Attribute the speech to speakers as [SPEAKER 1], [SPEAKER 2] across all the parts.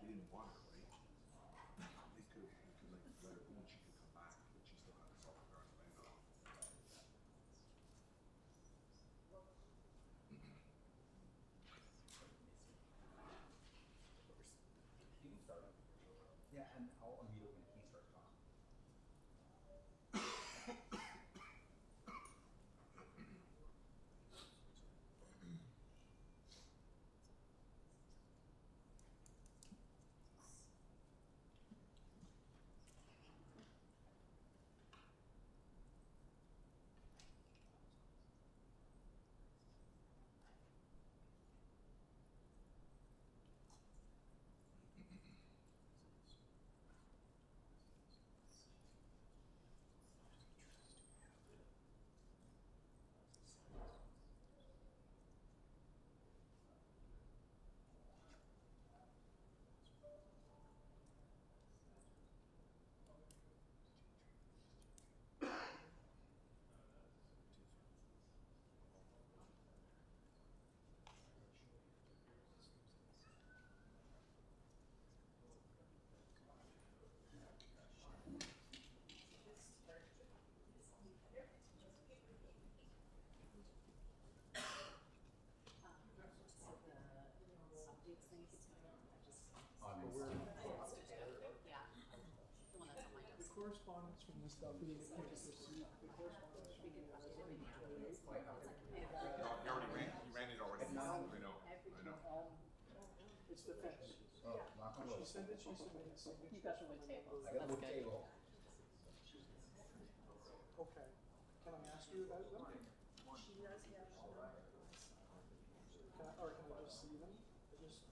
[SPEAKER 1] didn't want her, right? They could like let her go and she could come back, but she still had a soft guard land on.
[SPEAKER 2] You can start up. Yeah, and I'll unmute it when he starts talking.
[SPEAKER 3] Correspondence from this W that can't just receive the correspondence from the resident.
[SPEAKER 1] No, you ran it already. I know.
[SPEAKER 3] It's the fence.
[SPEAKER 2] Oh, knock on wood.
[SPEAKER 3] She sent it, she submitted signature.
[SPEAKER 4] You got the wood table.
[SPEAKER 2] I got the wood table.
[SPEAKER 3] Okay. Can I ask you about them?
[SPEAKER 5] She does have some.
[SPEAKER 3] Or can I just see them?
[SPEAKER 5] Because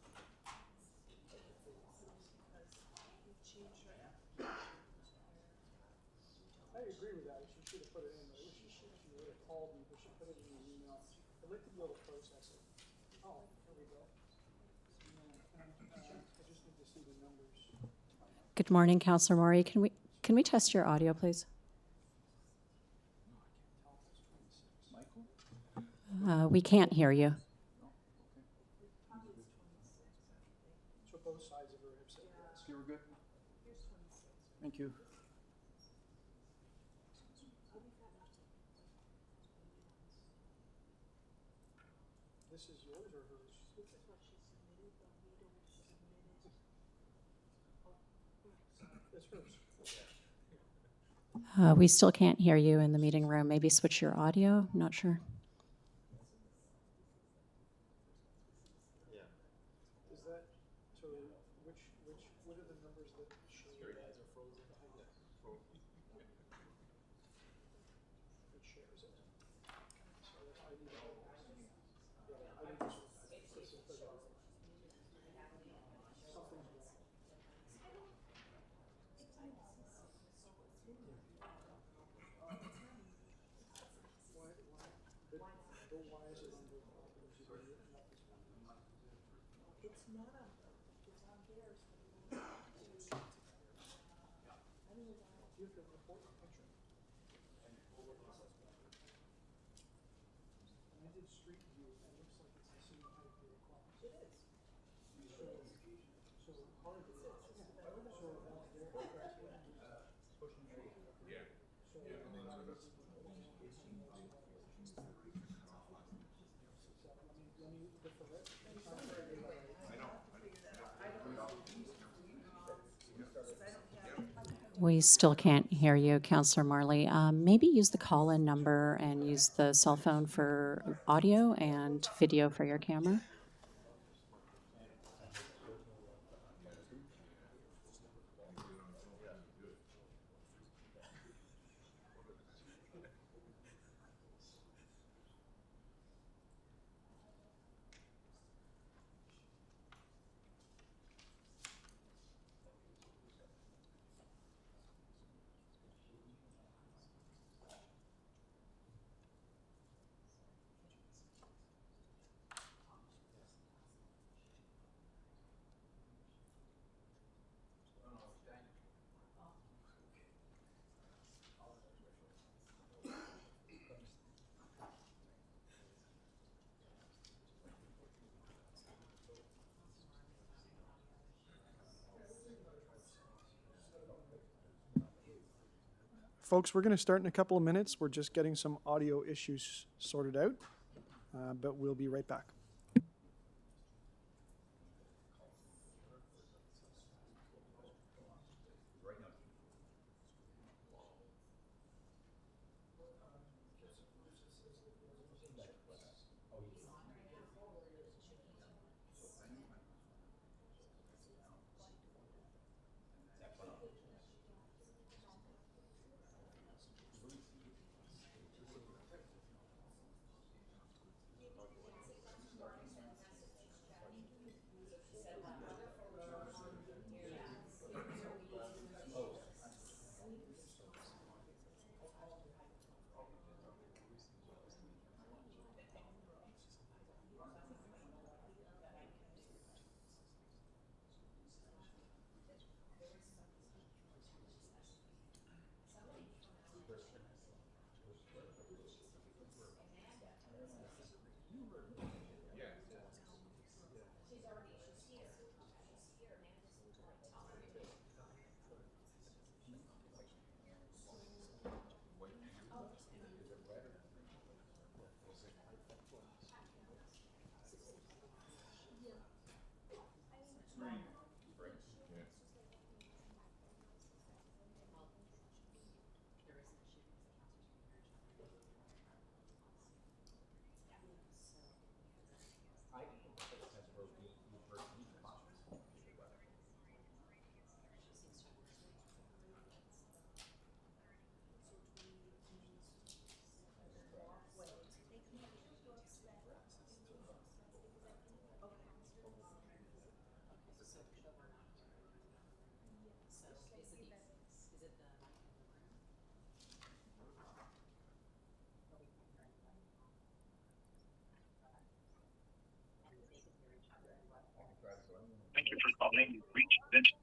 [SPEAKER 5] you changed her application.
[SPEAKER 3] I agree with that. She should have put it in there. She would have called me, but she put it in the email. I'd like to be able to process it. Oh, here we go. I just need to see the numbers.
[SPEAKER 6] Good morning, Councillor Maury. Can we test your audio, please? We can't hear you.
[SPEAKER 3] So both sides of her have said yes.
[SPEAKER 2] You were good? Thank you.
[SPEAKER 3] This is yours or hers?
[SPEAKER 5] This is what she submitted, but we don't submit it.
[SPEAKER 3] It's hers.
[SPEAKER 6] We still can't hear you in the meeting room. Maybe switch your audio. I'm not sure.
[SPEAKER 3] Is that, so what are the numbers that show? Your eyes are frozen. It shares it. So I need to, yeah, I need to, something's wrong. Why is it under properties?
[SPEAKER 5] It's not on, it's on theirs. I don't know why.
[SPEAKER 3] You have to report the picture. I did street view, and it looks like it's the same height they require.
[SPEAKER 5] It is.
[SPEAKER 3] So hardly, so that's their criteria.
[SPEAKER 6] We still can't hear you, Councillor Marley. Maybe use the call-in number and use the cell phone for audio and video for your camera.
[SPEAKER 3] folks, we're going to start in a couple of minutes. We're just getting some audio issues sorted out, but we'll be right back.
[SPEAKER 4] Thank you for calling. Reach Bench.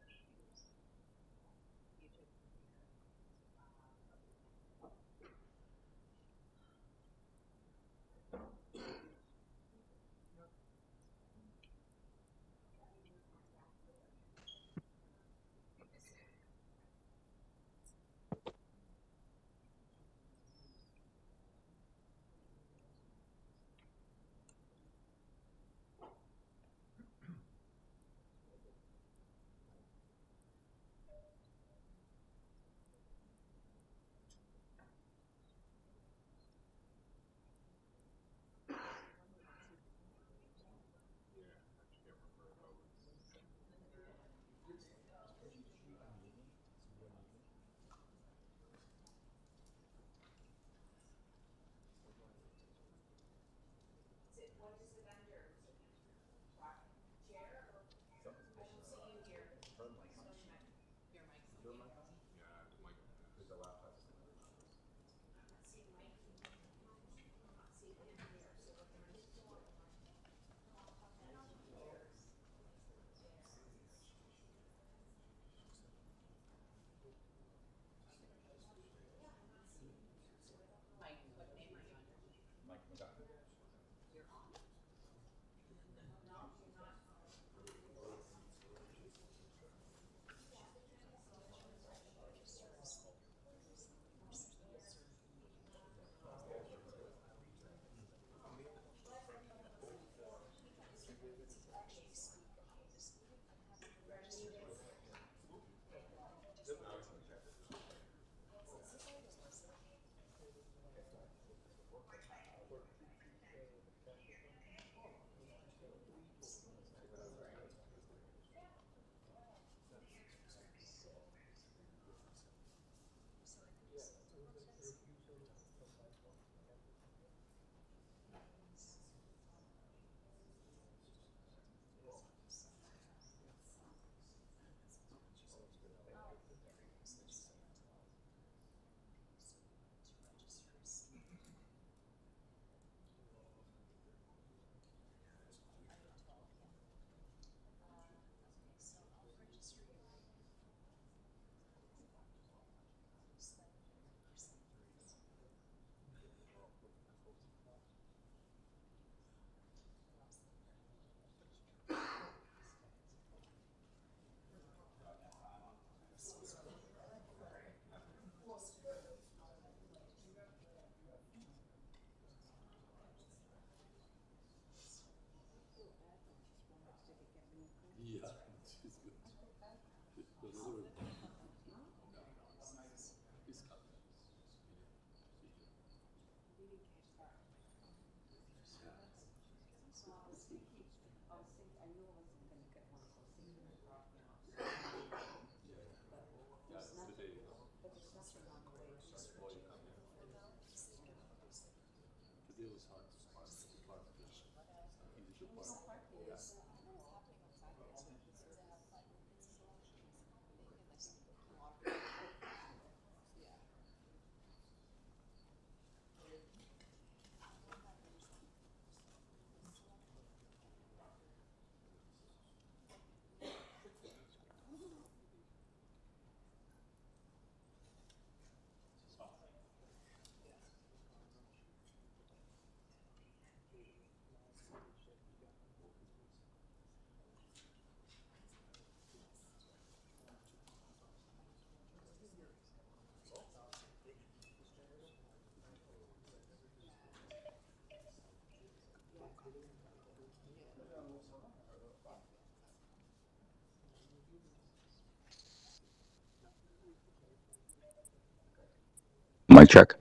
[SPEAKER 4] Mic check.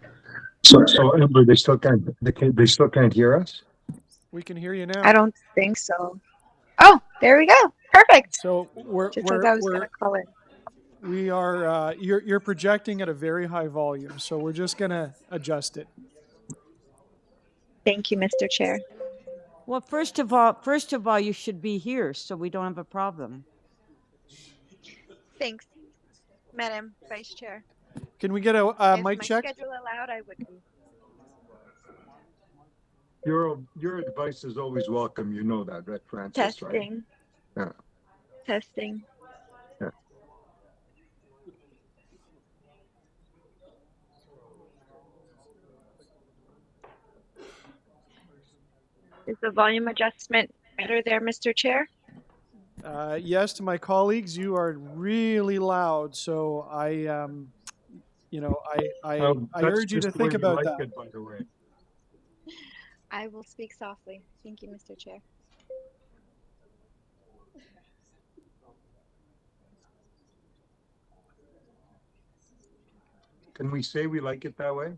[SPEAKER 7] So Amber, they still can't hear us?
[SPEAKER 8] We can hear you now.
[SPEAKER 9] I don't think so. Oh, there we go. Perfect.
[SPEAKER 8] So
[SPEAKER 9] Just as I was going to call it.
[SPEAKER 8] we are you're projecting at a very high volume, so we're just going to adjust it.
[SPEAKER 9] Thank you, Mr. Chair.
[SPEAKER 5] Well, first of all, you should be here, so we don't have a problem.
[SPEAKER 9] Thanks, Madam Vice Chair.
[SPEAKER 8] Can we get a
[SPEAKER 9] If
[SPEAKER 8] mic
[SPEAKER 9] my
[SPEAKER 8] check?
[SPEAKER 9] schedule allowed, I would be.
[SPEAKER 7] Your advice is always welcome. You know that, right, Francis? Right?
[SPEAKER 9] Testing.
[SPEAKER 7] Yeah.
[SPEAKER 9] Testing.
[SPEAKER 7] Yeah.
[SPEAKER 9] Is the volume adjustment better there, Mr. Chair?
[SPEAKER 8] Yes, to my colleagues, you are really loud. So I
[SPEAKER 7] That's
[SPEAKER 8] urge you to
[SPEAKER 7] just the way
[SPEAKER 8] think
[SPEAKER 7] we
[SPEAKER 8] about
[SPEAKER 7] like
[SPEAKER 8] that.
[SPEAKER 7] it, by the way.
[SPEAKER 9] I will speak softly. Thank you, Mr. Chair.
[SPEAKER 7] Can we say we like it that way?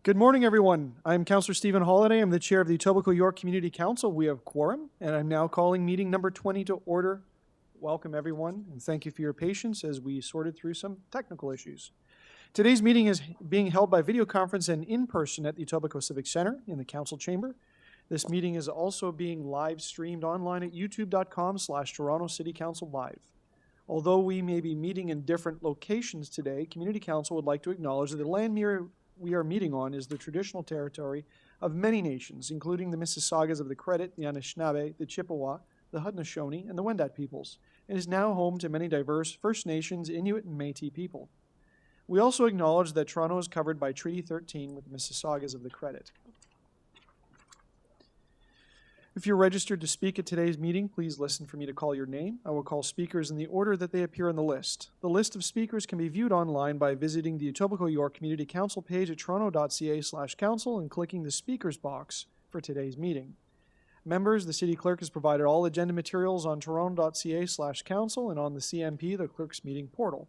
[SPEAKER 8] Good morning, everyone. I'm Councillor Stephen Holliday. I'm the chair of the Etobicoke York Community Council. We have quorum, and I'm now calling meeting number 20 to order. Welcome, everyone, and thank you for your patience as we sorted through some technical issues. Today's meeting is being held by video conference and in person at the Etobicoke Civic Centre in the council chamber. This meeting is also being live streamed online at youtube.com/Toronto City Council Live. Although we may be meeting in different locations today, Community Council would like to acknowledge that the land we are meeting on is the traditional territory of many nations, including the Mississaugas of the Credit, the Anishinaabe, the Chippewa, the Haudenosaunee, and the Wendat peoples, and is now home to many diverse First Nations, Inuit, and Métis people. We also acknowledge that Toronto is covered by Treaty 13 with the Mississaugas of the Credit. If you're registered to speak at today's meeting, please listen for me to call your name. I will call speakers in the order that they appear on the list. The list of speakers can be viewed online by visiting the Etobicoke York Community Council page at toronto.ca/council and clicking the speakers box for today's meeting. Members, the City Clerk has provided all agenda materials on toronto.ca/council and on the CMP, the Clerk's meeting portal.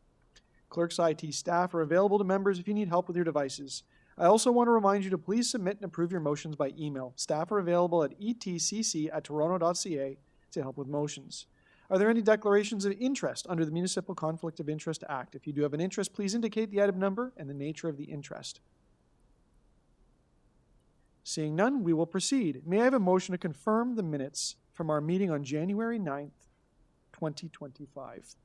[SPEAKER 8] Clerk's IT staff are available to members if you need help with your devices. I also want to remind you to please submit and approve your motions by email. Staff are available at etcc@toronto.ca to help with motions. Are there any declarations of interest under the Municipal Conflict of Interest Act? If you do have an interest, please indicate the item number and the nature of the interest. Seeing none, we will proceed. May I have a motion to confirm the minutes from our meeting on January 9th, 2025?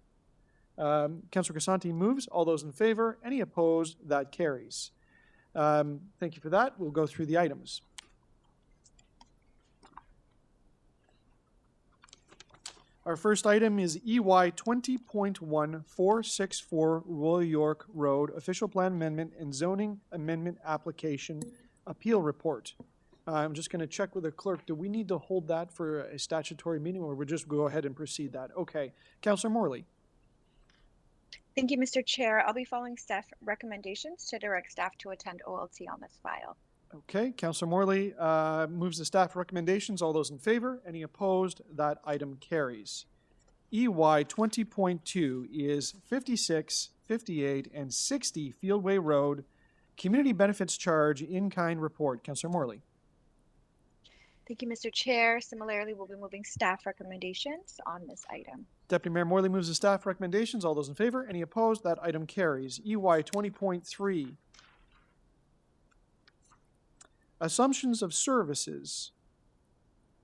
[SPEAKER 8] Councillor Crescent moves. All those in favor? Any opposed? That carries. Thank you for that. We'll go through the items. Our first item is EY 20.1464 Royal York Road Official Plan Amendment and Zoning Amendment Application Appeal Report. I'm just going to check with the clerk. Do we need to hold that for a statutory meeting, or we'll just go ahead and proceed that? Okay. Councillor Morley.
[SPEAKER 9] Thank you, Mr. Chair. I'll be following staff recommendations to direct staff to attend OLT on this file.
[SPEAKER 8] Okay, Councillor Morley moves the staff recommendations. All those in favor? Any opposed? That item carries. EY 20.2 is 56 58, and 60 Fieldway Road, Community Benefits Charge in-kind report. Councillor Morley.
[SPEAKER 9] Thank you, Mr. Chair. Similarly, we'll be moving staff recommendations on this item.
[SPEAKER 8] Deputy Mayor Morley moves the staff recommendations. All those in favor? Any opposed? That item carries. EY 20.3. Assumptions of services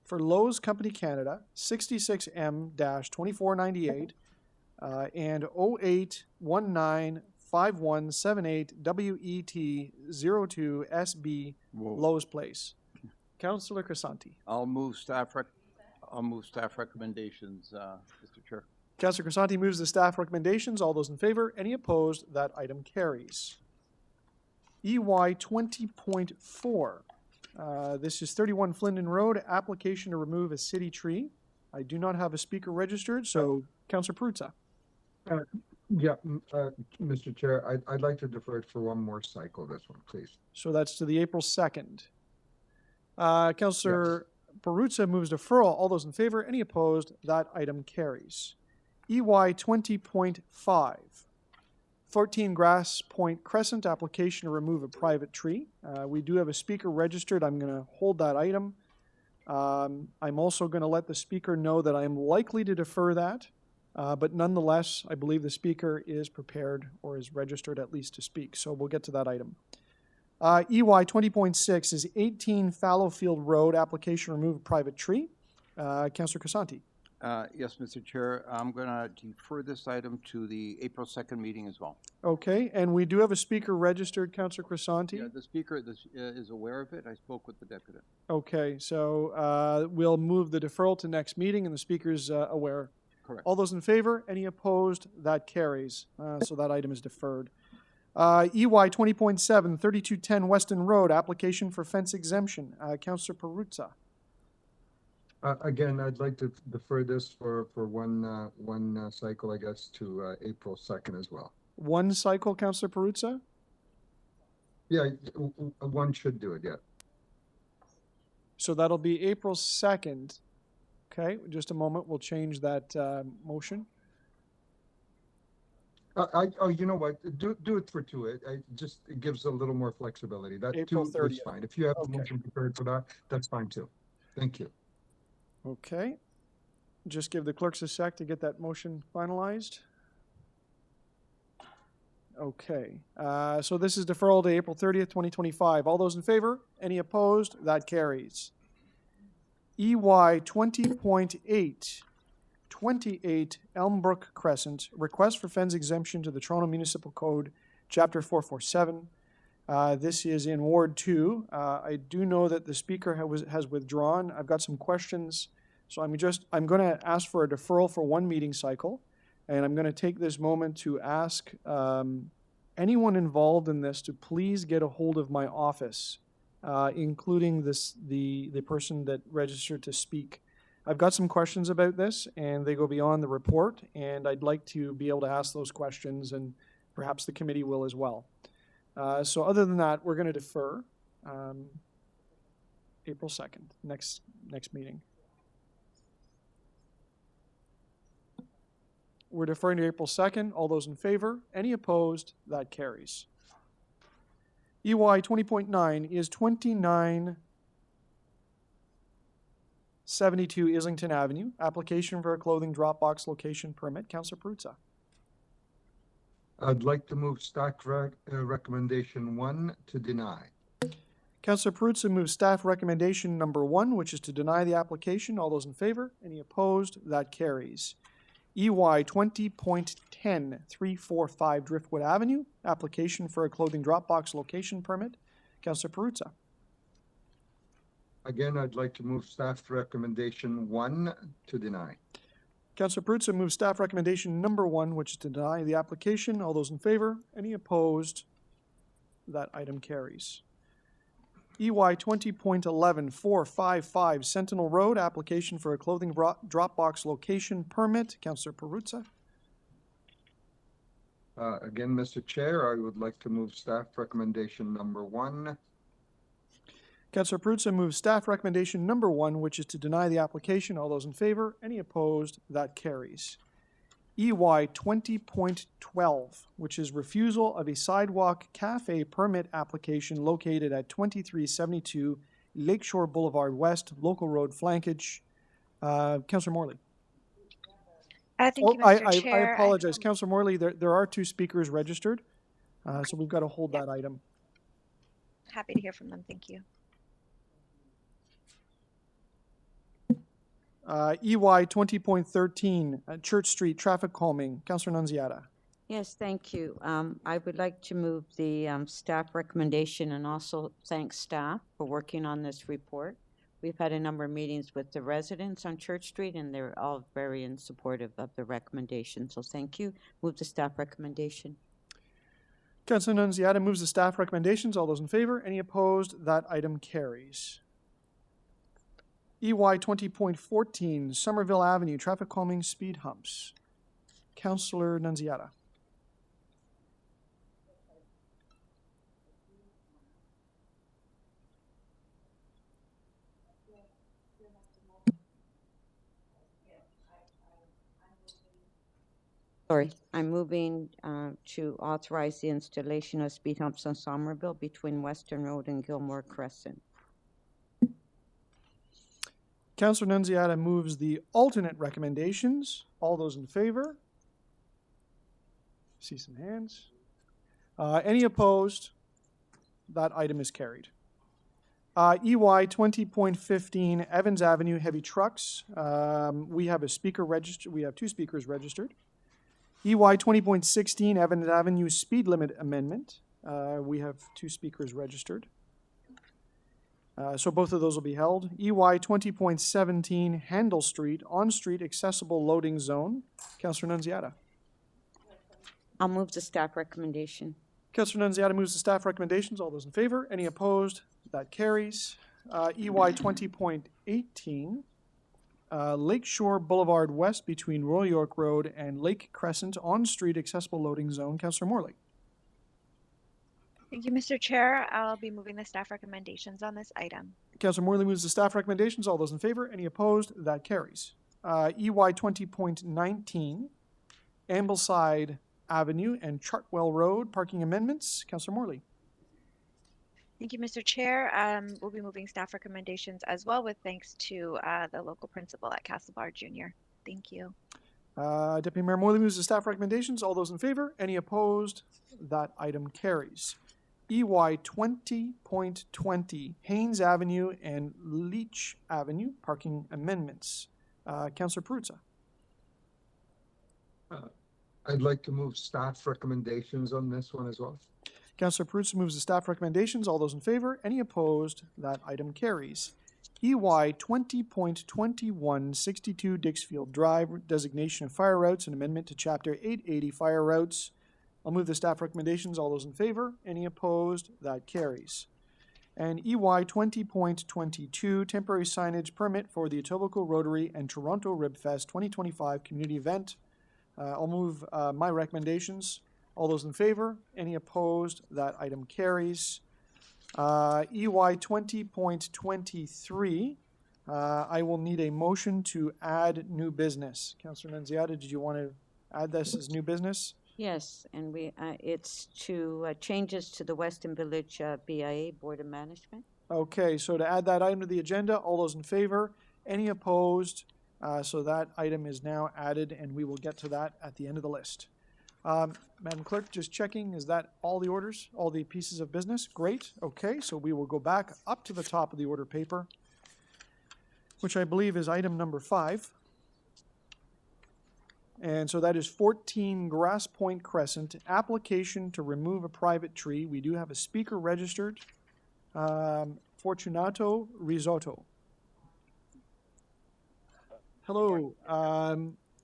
[SPEAKER 8] for Lowe's Company Canada, 66M-2498 and 08195178WET02SB Lowe's Place. Councillor Crescent.
[SPEAKER 10] I'll move staff recommendations, Mr. Chair.
[SPEAKER 8] Councillor Crescent moves the staff recommendations. All those in favor? Any opposed? That item carries. EY 20.4. This is 31 Flindon Road, application to remove a city tree. I do not have a speaker registered, so Councillor Perruzza.
[SPEAKER 7] Mr. Chair, I'd like to defer it for one more cycle, this one, please.
[SPEAKER 8] So that's to the April 2nd. Councillor Perruzza moves deferral. All those in favor? Any opposed? That item carries. EY 20.5. 14 Grasspoint Crescent, application to remove a private tree. We do have a speaker registered. I'm going to hold that item. I'm also going to let the speaker know that I am likely to defer that, but nonetheless, I believe the speaker is prepared or is registered at least to speak. So we'll get to that item. EY 20.6 is 18 Fallowfield Road, application to remove a private tree. Councillor Crescent.
[SPEAKER 10] Yes, Mr. Chair, I'm going to defer this item to the April 2nd meeting as well.
[SPEAKER 8] Okay, and we do have a speaker registered, Councillor Crescent.
[SPEAKER 10] Yeah, the speaker is aware of it. I spoke with the deputy.
[SPEAKER 8] Okay, so we'll move the deferral to next meeting, and the speaker's aware.
[SPEAKER 10] Correct.
[SPEAKER 8] All those in favor? Any opposed? That carries. So that item is deferred. EY 20.7, 3210 Weston Road, application for fence exemption. Councillor Perruzza.
[SPEAKER 7] Again, I'd like to defer this for one cycle, I guess, to April 2nd as well.
[SPEAKER 8] One cycle, Councillor Perruzza?
[SPEAKER 7] Yeah, one should do it, yeah.
[SPEAKER 8] So that'll be April 2nd. Okay, just a moment. We'll change that motion.
[SPEAKER 7] You know what? Do it for two. It gives a little more flexibility. That
[SPEAKER 8] April
[SPEAKER 7] 2
[SPEAKER 8] 30th.
[SPEAKER 7] is fine. If you have
[SPEAKER 8] Okay.
[SPEAKER 7] a motion prepared for that, that's fine too. Thank you.
[SPEAKER 8] Okay. Just give the clerks a sec to get that motion finalized. Okay. So this is deferral to April 30th, 2025. All those in favor? Any opposed? That carries. EY 20.8. 28 Elmbrook Crescent, request for fence exemption to the Toronto Municipal Code, Chapter 447. This is in Ward 2. I do know that the speaker has withdrawn. I've got some questions, so I'm going to ask for a deferral for one meeting cycle, and I'm going to take this moment to ask anyone involved in this to please get a hold of my office, including the person that registered to speak. I've got some questions about this, and they go beyond the report, and I'd like to be able to ask those questions, and perhaps the committee will as well. So other than that, we're going to defer April 2nd, next meeting. We're deferring to April 2nd. All those in favor? Any opposed? That carries. EY 20.9 is 2972 Islington Avenue, application for a clothing drop box location permit. Councillor Perruzza.
[SPEAKER 7] I'd like to move staff recommendation 1 to deny.
[SPEAKER 8] Councillor Perruzza moves staff recommendation number 1, which is to deny the application. All those in favor? Any opposed? That carries. EY 20.10, 345 Driftwood Avenue, application for a clothing drop box location permit. Councillor Perruzza.
[SPEAKER 7] Again, I'd like to move staff recommendation 1 to deny.
[SPEAKER 8] Councillor Perruzza moves staff recommendation number 1, which is to deny the application. All those in favor? Any opposed? That item carries. EY 20.11, 455 Sentinel Road, application for a clothing drop box location permit. Councillor Perruzza.
[SPEAKER 7] Again, Mr. Chair, I would like to move staff recommendation number 1.
[SPEAKER 8] Councillor Perruzza moves staff recommendation number 1, which is to deny the application. All those in favor? Any opposed? That carries. EY 20.12, which is refusal of a sidewalk cafe permit application located at 2372 Lakeshore Boulevard West, local road Flankage. Councillor Morley.
[SPEAKER 9] Thank you,
[SPEAKER 8] I
[SPEAKER 9] Mr. Chair.
[SPEAKER 8] apologize. Councillor Morley, there are two speakers registered, so we've got to hold that item.
[SPEAKER 9] Happy to hear from them. Thank you.
[SPEAKER 8] EY 20.13, Church Street traffic calming. Councillor Nunziata.
[SPEAKER 5] Yes, thank you. I would like to move the staff recommendation and also thank staff for working on this report. We've had a number of meetings with the residents on Church Street, and they're all very supportive of the recommendation. So thank you. Move the staff recommendation.
[SPEAKER 8] Councillor Nunziata moves the staff recommendations. All those in favor? Any opposed? That item carries. EY 20.14, Somerville Avenue, traffic calming speed humps. Councillor Nunziata.
[SPEAKER 5] Sorry, I'm moving to authorize the installation of speed humps on Somerville between Western Road and Gilmore Crescent.
[SPEAKER 8] Councillor Nunziata moves the alternate recommendations. All those in favor? See some hands. Any opposed? That item is carried. EY 20.15, Evans Avenue, heavy trucks. We have a speaker registered. We have two speakers registered. EY 20.16, Evans Avenue speed limit amendment. We have two speakers registered. So both of those will be held. EY 20.17, Handel Street, on-street accessible loading zone. Councillor Nunziata.
[SPEAKER 5] I'll move the staff recommendation.
[SPEAKER 8] Councillor Nunziata moves the staff recommendations. All those in favor? Any opposed? That carries. EY 20.18, Lakeshore Boulevard West between Royal York Road and Lake Crescent, on-street accessible loading zone. Councillor Morley.
[SPEAKER 9] Thank you, Mr. Chair. I'll be moving the staff recommendations on this item.
[SPEAKER 8] Councillor Morley moves the staff recommendations. All those in favor? Any opposed? That carries. EY 20.19, Ambleside Avenue and Chartwell Road, parking amendments. Councillor Morley.
[SPEAKER 9] Thank you, Mr. Chair. We'll be moving staff recommendations as well, with thanks to the local principal at Castlebar Jr. Thank you.
[SPEAKER 8] Deputy Mayor Morley moves the staff recommendations. All those in favor? Any opposed? That item carries. EY 20.20, Haynes Avenue and Leitch Avenue, parking amendments. Councillor Perruzza.
[SPEAKER 7] I'd like to move staff recommendations on this one as well.
[SPEAKER 8] Councillor Perruzza moves the staff recommendations. All those in favor? Any opposed? That item carries. EY 20.21, 62 Dixfield Drive, designation of fire routes and amendment to Chapter 880 fire routes. I'll move the staff recommendations. All those in favor? Any opposed? That carries. And EY 20.22, temporary signage permit for the Etobicoke Rotary and Toronto Ribfest 2025 community event. I'll move my recommendations. All those in favor? Any opposed? That item carries. EY 20.23, I will need a motion to add new business. Councillor Nunziata, did you want to add this as new business?
[SPEAKER 5] Yes, and it's to changes to the Weston Village BIA Board of Management.
[SPEAKER 8] Okay, so to add that item to the agenda, all those in favor? Any opposed? So that item is now added, and we will get to that at the end of the list. Madam Clerk, just checking, is that all the orders, all the pieces of business? Great. Okay, so we will go back up to the top of the order paper, which I believe is item number 5. And so that is 14 Grasspoint Crescent, application to remove a private tree. We do have a speaker registered, Fortunato Risotto. Hello,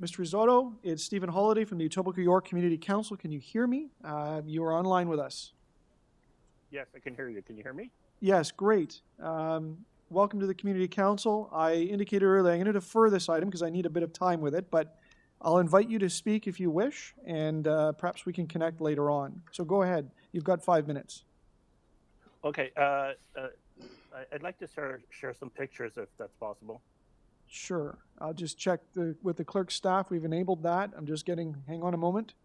[SPEAKER 8] Mr. Risotto, it's Stephen Holiday from the Etobicoke York Community Council. Can you hear me? You are online with us.
[SPEAKER 4] Yes, I can hear you. Can you hear me?
[SPEAKER 8] Yes, great. Welcome to the Community Council. I indicated earlier I'm going to defer this item because I need a bit of time with it, but I'll invite you to speak if you wish, and perhaps we can connect later on. So go ahead. You've got 5 minutes.
[SPEAKER 4] Okay. I'd like to share some pictures if that's possible.
[SPEAKER 8] Sure. I'll just check with the clerk's staff. We've enabled that. I'm just hang on a moment.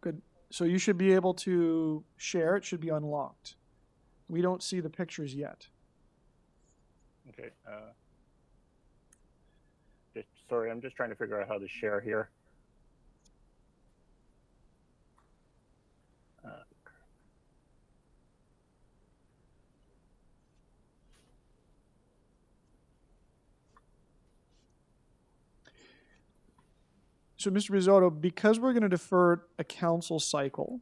[SPEAKER 8] Good. So you should be able to share. It should be unlocked. We don't see the pictures yet.
[SPEAKER 4] Okay. Sorry, I'm just trying to figure out how to share here.
[SPEAKER 8] So, Mr. Risotto, because we're going to defer a council cycle,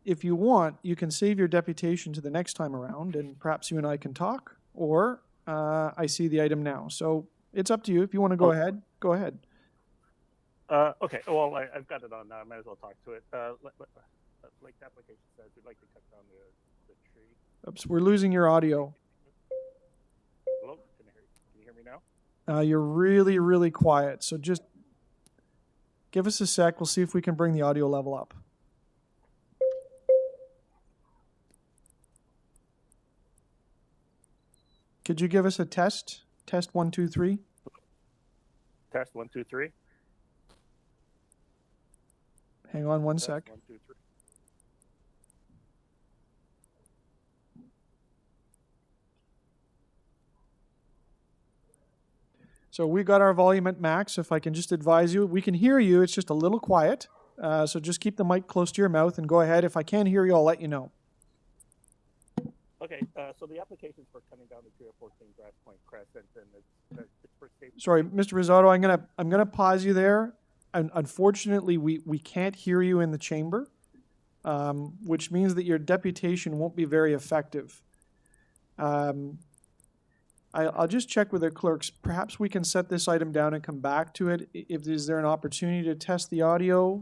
[SPEAKER 8] if you want, you can save your deputation to the next time around, and perhaps you and I can talk, or I see the item now. So it's up to you. If you want to go ahead, go ahead.
[SPEAKER 4] Okay, well, I've got it on now. I might as well talk to it. Like the application says, we'd like to cut down the tree.
[SPEAKER 8] Oops, we're losing your audio.
[SPEAKER 4] Hello? Can you hear me now?
[SPEAKER 8] You're really, really quiet. So just give us a sec. We'll see if we can bring the audio level up. Could you give us a test? Test 1, 2, 3.
[SPEAKER 4] Test 1, 2, 3.
[SPEAKER 8] Hang on one
[SPEAKER 4] Test
[SPEAKER 8] sec.
[SPEAKER 4] 1, 2, 3.
[SPEAKER 8] So we got our volume at max. If I can just advise you, we can hear you. It's just a little quiet. So just keep the mic close to your mouth and go ahead. If I can't hear you, I'll let you know.
[SPEAKER 4] Okay, so the application is for cutting down the tree of 14 Grasspoint Crescent, and it's for safety.
[SPEAKER 8] Sorry, Mr. Risotto, I'm gonna pause you there. And unfortunately, we can't hear you in the chamber, which means that your deputation won't be very effective. I'll just check with the clerks. Perhaps we can set this item down and come back to it. Is there an opportunity to test the audio?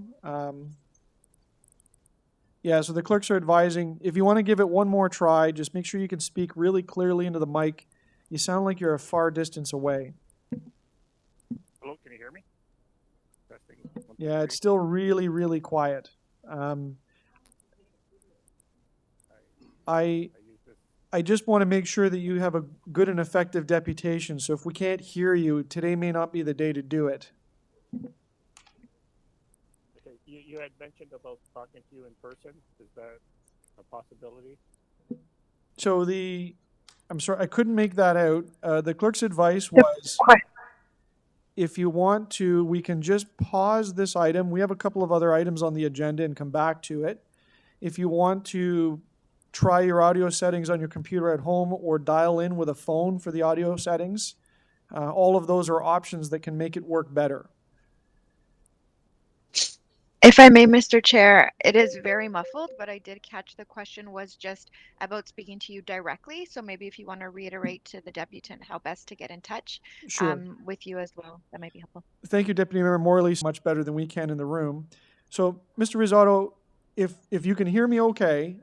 [SPEAKER 8] Yeah, so the clerks are advising, if you want to give it one more try, just make sure you can speak really clearly into the mic. You sound like you're a far distance away.
[SPEAKER 4] Hello, can you hear me? Testing. 1, 2,
[SPEAKER 8] Yeah,
[SPEAKER 4] 3.
[SPEAKER 8] it's still really, really quiet. I just want to make sure that you have a good and effective deputation. So if we can't hear you, today may not be the day to do it.
[SPEAKER 4] Okay, you had mentioned about talking to you in person. Is that a possibility?
[SPEAKER 8] So I'm sorry, I couldn't make that out. The clerk's advice was, if you want to, we can just pause this item. We have a couple of other items on the agenda and come back to it. If you want to try your audio settings on your computer at home or dial in with a phone for the audio settings, all of those are options that can make it work better.
[SPEAKER 9] If I may, Mr. Chair, it is very muffled, but I did catch the question was just about speaking to you directly. So maybe if you want to reiterate to the deputant how best to get in touch
[SPEAKER 8] Sure.
[SPEAKER 9] With you as well, that might be helpful.
[SPEAKER 8] Thank you, Deputy Member Morley, much better than we can in the room. So, Mr. Risotto, if you can hear me okay,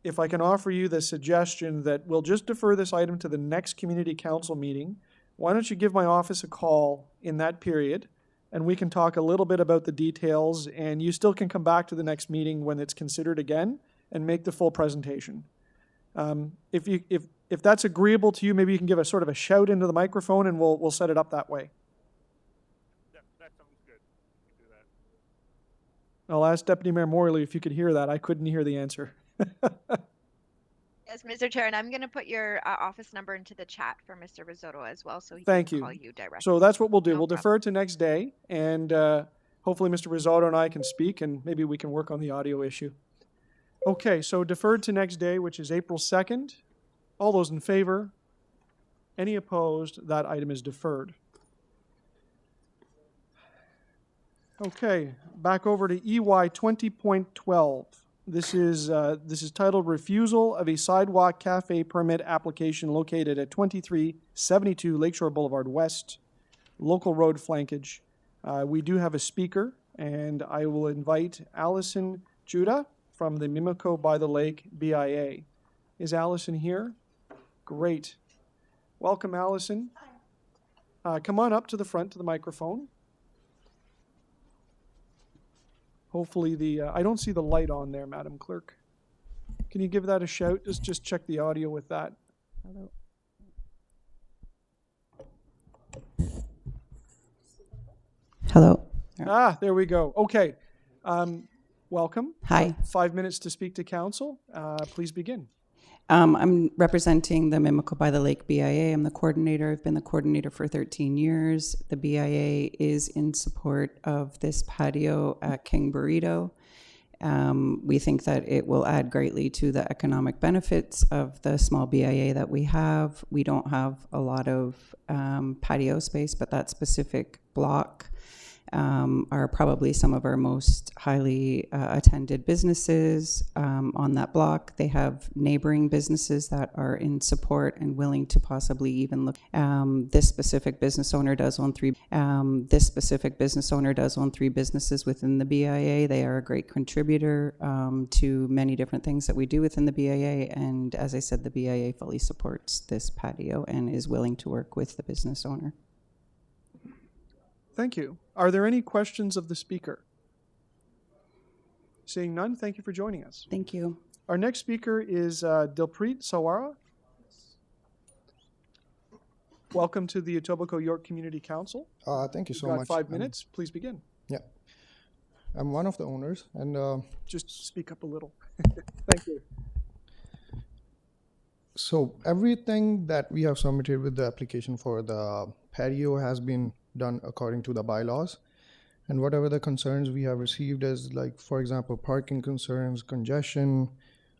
[SPEAKER 8] if I can offer you the suggestion that we'll just defer this item to the next community council meeting, why don't you give my office a call in that period, and we can talk a little bit about the details, and you still can come back to the next meeting when it's considered again and make the full presentation. If that's agreeable to you, maybe you can give a sort of a shout into the microphone, and we'll set it up that way.
[SPEAKER 4] That sounds good. You can do that.
[SPEAKER 8] I'll ask Deputy Mayor Morley if you could hear that. I couldn't hear the answer.
[SPEAKER 9] Yes, Mr. Chair, and I'm going to put your office number into the chat for Mr. Risotto as well, so he
[SPEAKER 8] Thank
[SPEAKER 9] can
[SPEAKER 8] you.
[SPEAKER 9] call you directly.
[SPEAKER 8] So that's what we'll do.
[SPEAKER 9] No
[SPEAKER 8] We'll defer it to next day, and hopefully Mr. Risotto and I can speak, and maybe we can work on the audio issue. Okay, so deferred to next day, which is April 2nd. All those in favor? Any opposed? That item is deferred. Okay, back over to EY 20.12. This is titled Refusal of a Sidewalk Cafe Permit Application located at 2372 Lakeshore Boulevard West, Local Road Flankage. We do have a speaker, and I will invite Allison Judah from the Mimico by the Lake BIA. Is Allison here? Great. Welcome, Allison. Come on up to the front to the microphone. Hopefully I don't see the light on there, Madam Clerk. Can you give that a shout? Just check the audio with that.
[SPEAKER 6] Hello. Hello.
[SPEAKER 8] Ah, there we go. Okay. Welcome.
[SPEAKER 11] Hi.
[SPEAKER 8] 5 minutes to speak to council. Please begin.
[SPEAKER 11] I'm representing the Mimico by the Lake BIA. I'm the coordinator. I've been the coordinator for 13 years. The BIA is in support of this patio at King Burrito. We think that it will add greatly to the economic benefits of the small BIA that we have. We don't have a lot of patio space, but that specific block are probably some of our most highly attended businesses on that block. They have neighboring businesses that are in support and willing to possibly even look. This specific business owner does own three. This specific business owner does own 3 businesses within the BIA. They are a great contributor to many different things that we do within the BIA. And as I said, the BIA fully supports this patio and is willing to work with the business owner.
[SPEAKER 8] Thank you. Are there any questions of the speaker? Seeing none, thank you for joining us.
[SPEAKER 11] Thank you.
[SPEAKER 8] Our next speaker is Dilpreet Sawara. Welcome to the Etobicoke York Community Council.
[SPEAKER 12] Thank you so
[SPEAKER 8] You've got
[SPEAKER 12] much.
[SPEAKER 8] 5 minutes. Please begin.
[SPEAKER 12] Yeah. I'm one of the owners, and
[SPEAKER 8] Just speak up a little. Thank you.
[SPEAKER 12] so everything that we have submitted with the application for the patio has been done according to the bylaws. And whatever the concerns we have received is, like, for example, parking concerns, congestion,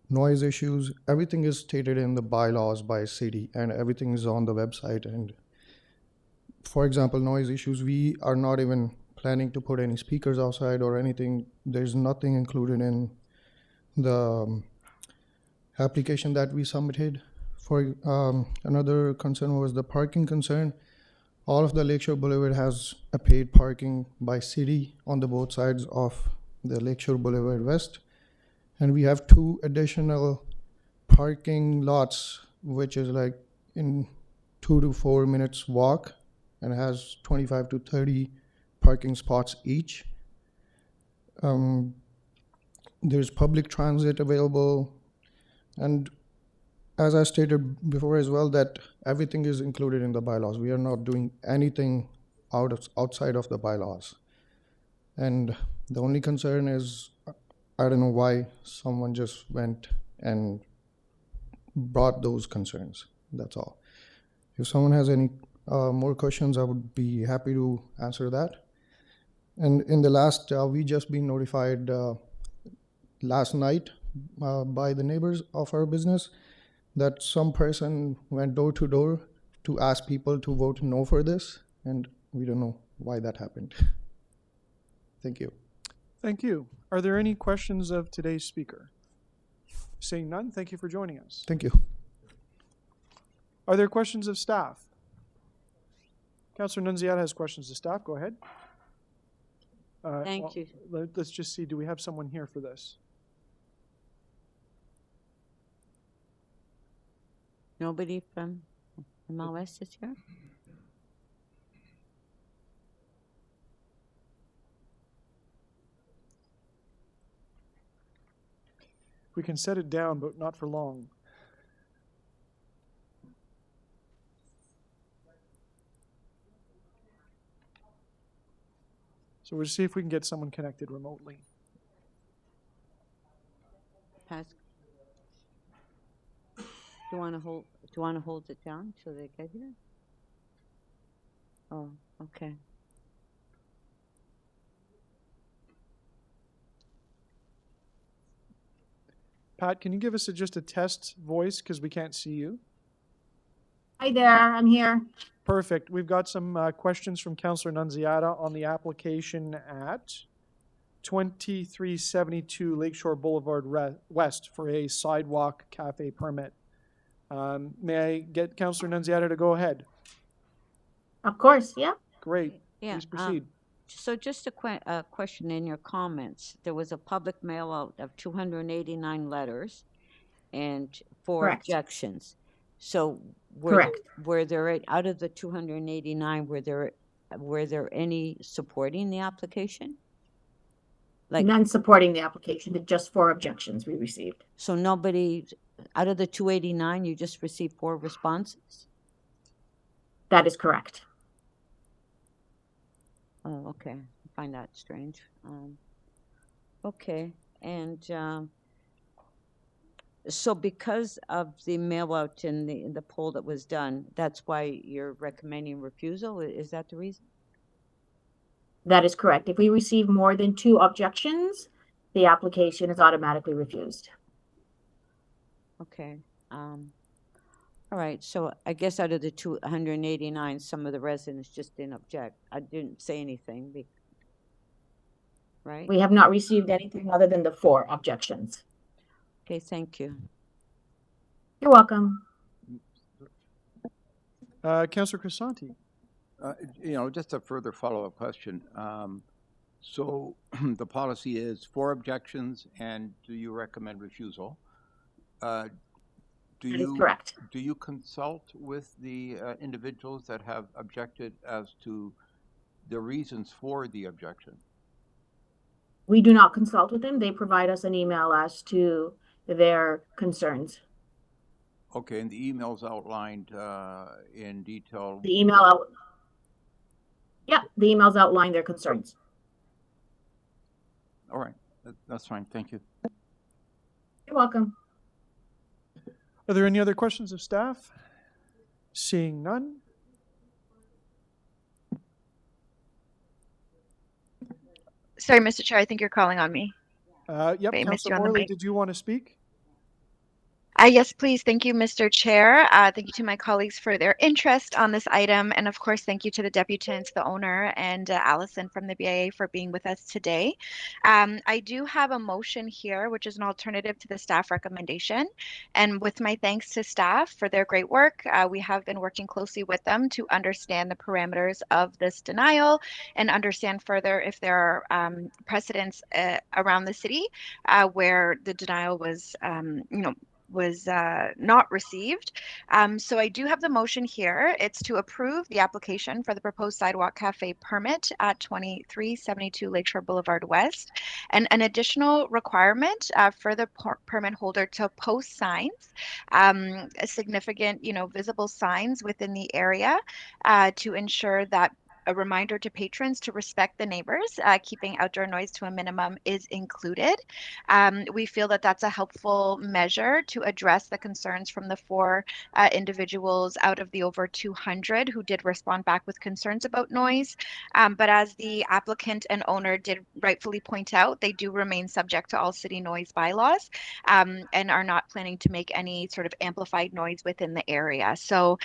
[SPEAKER 12] noise issues, everything is stated in the bylaws by city, and everything is on the website. And for example, noise issues, we are not even planning to put any speakers outside or anything. There's nothing included in the application that we submitted. For another concern was the parking concern. All of the Lakeshore Boulevard has a paid parking by city on the both sides of the Lakeshore Boulevard West. And we have 2 additional parking lots, which is like in 2 to 4 minutes walk, and has 25 to 30 parking spots each. There's public transit available. And as I stated before as well, that everything is included in the bylaws. We are not doing anything outside of the bylaws. And the only concern is, I don't know why someone just went and brought those concerns. That's all. If someone has any more questions, I would be happy to answer that. And in the last, we just been notified last night by the neighbors of our business that some person went door to door to ask people to vote no for this, and we don't know why that happened. Thank you.
[SPEAKER 8] Thank you. Are there any questions of today's speaker? Seeing none, thank you for joining us.
[SPEAKER 12] Thank you.
[SPEAKER 8] Are there questions of staff? Councillor Nunziata has questions of staff. Go ahead.
[SPEAKER 5] Thank you.
[SPEAKER 8] Let's just see, do we have someone here for this?
[SPEAKER 5] Nobody from West is here?
[SPEAKER 8] We can set it down, but not for long. So we'll see if we can get someone connected remotely.
[SPEAKER 5] Pass. Do you want to hold it down till they get here? Oh, okay.
[SPEAKER 8] Pat, can you give us just a test voice because we can't see you?
[SPEAKER 13] Hi there, I'm here.
[SPEAKER 8] Perfect. We've got some questions from Councillor Nunziata on the application at 2372 Lakeshore Boulevard West for a sidewalk cafe permit. May I get Councillor Nunziata to go ahead?
[SPEAKER 13] Of course, yeah.
[SPEAKER 8] Great.
[SPEAKER 5] Yeah.
[SPEAKER 8] Please proceed.
[SPEAKER 5] So just a question in your comments. There was a public mail out of 289 letters and 4
[SPEAKER 13] Correct.
[SPEAKER 5] objections. So
[SPEAKER 13] Correct.
[SPEAKER 5] were there, out of the 289, were there any supporting the application? Like,
[SPEAKER 13] None supporting the application, just 4 objections we received.
[SPEAKER 5] so nobody, out of the 289, you just received 4 responses?
[SPEAKER 13] That is correct.
[SPEAKER 5] Oh, okay. I find that strange. Okay, and so because of the mail out in the poll that was done, that's why you're recommending refusal? Is that the reason?
[SPEAKER 13] That is correct. If we receive more than 2 objections, the application is automatically refused.
[SPEAKER 5] Okay. All right, so I guess out of the 289, some of the residents just didn't object. I didn't say anything, right?
[SPEAKER 13] We have not received anything other than the 4 objections.
[SPEAKER 5] Okay, thank you.
[SPEAKER 13] You're welcome.
[SPEAKER 8] Councillor Crescent.
[SPEAKER 10] Just a further follow-up question. So the policy is 4 objections, and do you recommend refusal?
[SPEAKER 13] That is correct.
[SPEAKER 10] Do you consult with the individuals that have objected as to the reasons for the objection?
[SPEAKER 13] We do not consult with them. They provide us an email as to their concerns.
[SPEAKER 10] Okay, and the email's outlined in detail.
[SPEAKER 13] The emails outline their concerns.
[SPEAKER 10] All right, that's fine. Thank you.
[SPEAKER 13] You're welcome.
[SPEAKER 8] Are there any other questions of staff? Seeing none.
[SPEAKER 9] Sorry, Mr. Chair, I think you're calling on me.
[SPEAKER 8] Yep,
[SPEAKER 9] Wait,
[SPEAKER 8] Councillor Morley, did you want to speak?
[SPEAKER 9] Yes, please. Thank you, Mr. Chair. Thank you to my colleagues for their interest on this item. And of course, thank you to the deputant, the owner, and Allison from the BIA for being with us today. I do have a motion here, which is an alternative to the staff recommendation. And with my thanks to staff for their great work, we have been working closely with them to understand the parameters of this denial and understand further if there are precedents around the city where the denial was, was not received. So I do have the motion here. It's to approve the application for the proposed Sidewalk Cafe permit at 2372 Lakeshore Boulevard West. And an additional requirement for the permit holder to post signs, significant, visible signs within the area to ensure that a reminder to patrons to respect the neighbors, keeping outdoor noise to a minimum is included. We feel that that's a helpful measure to address the concerns from the 4 individuals out of the over 200 who did respond back with concerns about noise. But as the applicant and owner did rightfully point out, they do remain subject to all city noise bylaws and are not planning to make any sort of amplified noise within the area. So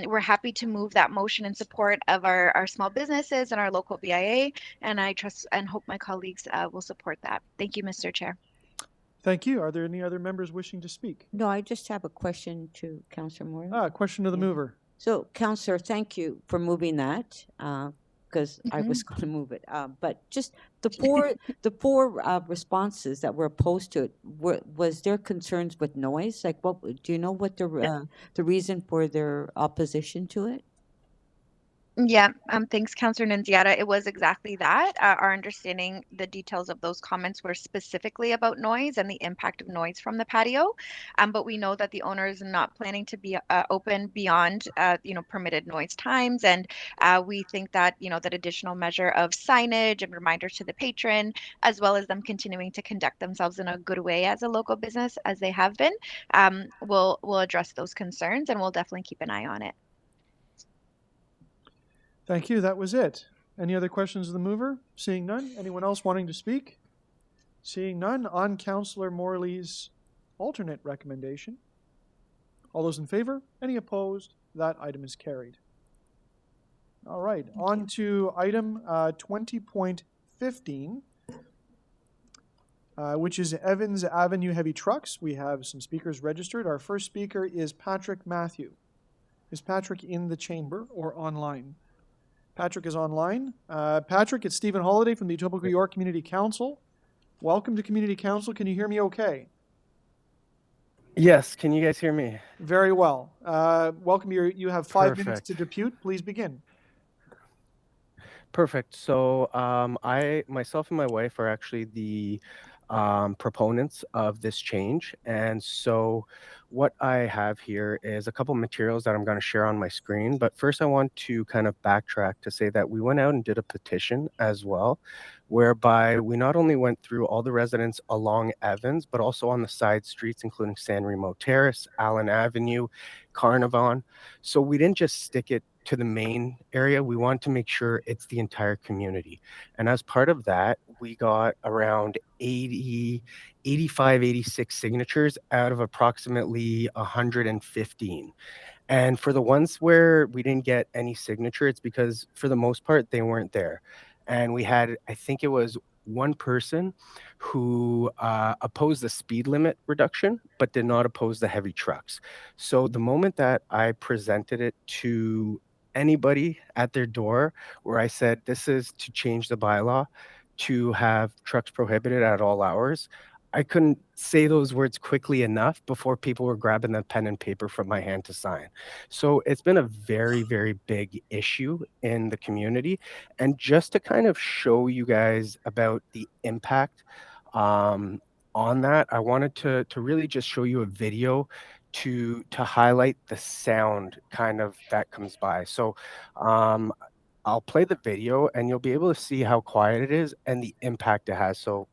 [SPEAKER 9] we're happy to move that motion in support of our small businesses and our local BIA, and I trust and hope my colleagues will support that. Thank you, Mr. Chair.
[SPEAKER 8] Thank you. Are there any other members wishing to speak?
[SPEAKER 5] No, I just have a question to Councillor Morley.
[SPEAKER 8] Question to the mover.
[SPEAKER 5] So, Councillor, thank you for moving that, because I was going to move it. But just the 4 responses that were opposed to it, was there concerns with noise? Like, what do you know what the reason for their opposition to it?
[SPEAKER 9] Yeah, thanks, Councillor Nunziata. It was exactly that. Our understanding, the details of those comments were specifically about noise and the impact of noise from the patio. But we know that the owner is not planning to be open beyond, permitted noise times. And we think that, that additional measure of signage and reminders to the patron, as well as them continuing to conduct themselves in a good way as a local business, as they have been, will address those concerns, and we'll definitely keep an eye on it.
[SPEAKER 8] Thank you. That was it. Any other questions of the mover? Seeing none. Anyone else wanting to speak? Seeing none. On Councillor Morley's alternate recommendation. All those in favor? Any opposed? That item is carried. All right. On to item 20.15, which is Evans Avenue Heavy Trucks. We have some speakers registered. Our first speaker is Patrick Matthew. Is Patrick in the chamber or online? Patrick is online. Patrick, it's Stephen Holiday from the Etobicoke York Community Council. Welcome to Community Council. Can you hear me okay?
[SPEAKER 14] Yes. Can you guys hear me?
[SPEAKER 8] Very well. Welcome. You have 5 minutes
[SPEAKER 14] Perfect.
[SPEAKER 8] to depute. Please begin.
[SPEAKER 14] Perfect. So myself and my wife are actually the proponents of this change. And so what I have here is a couple materials that I'm going to share on my screen. But first I want to kind of backtrack to say that we went out and did a petition as well, whereby we not only went through all the residents along Evans, but also on the side streets, including San Remo Terrace, Allen Avenue, Carnarvon. So we didn't just stick it to the main area. We want to make sure it's the entire community. And as part of that, we got around 85, 86 signatures out of approximately 115. And for the ones where we didn't get any signature, it's because for the most part, they weren't there. And we had, I think it was one person who opposed the speed limit reduction, but did not oppose the heavy trucks. So the moment that I presented it to anybody at their door, where I said, this is to change the bylaw to have trucks prohibited at all hours, I couldn't say those words quickly enough before people were grabbing the pen and paper from my hand to sign. So it's been a very, very big issue in the community. And just to kind of show you guys about the impact on that, I wanted to really just show you a video to highlight the sound kind of that comes by. So I'll play the video and you'll be able to see how quiet it is and the impact it has. So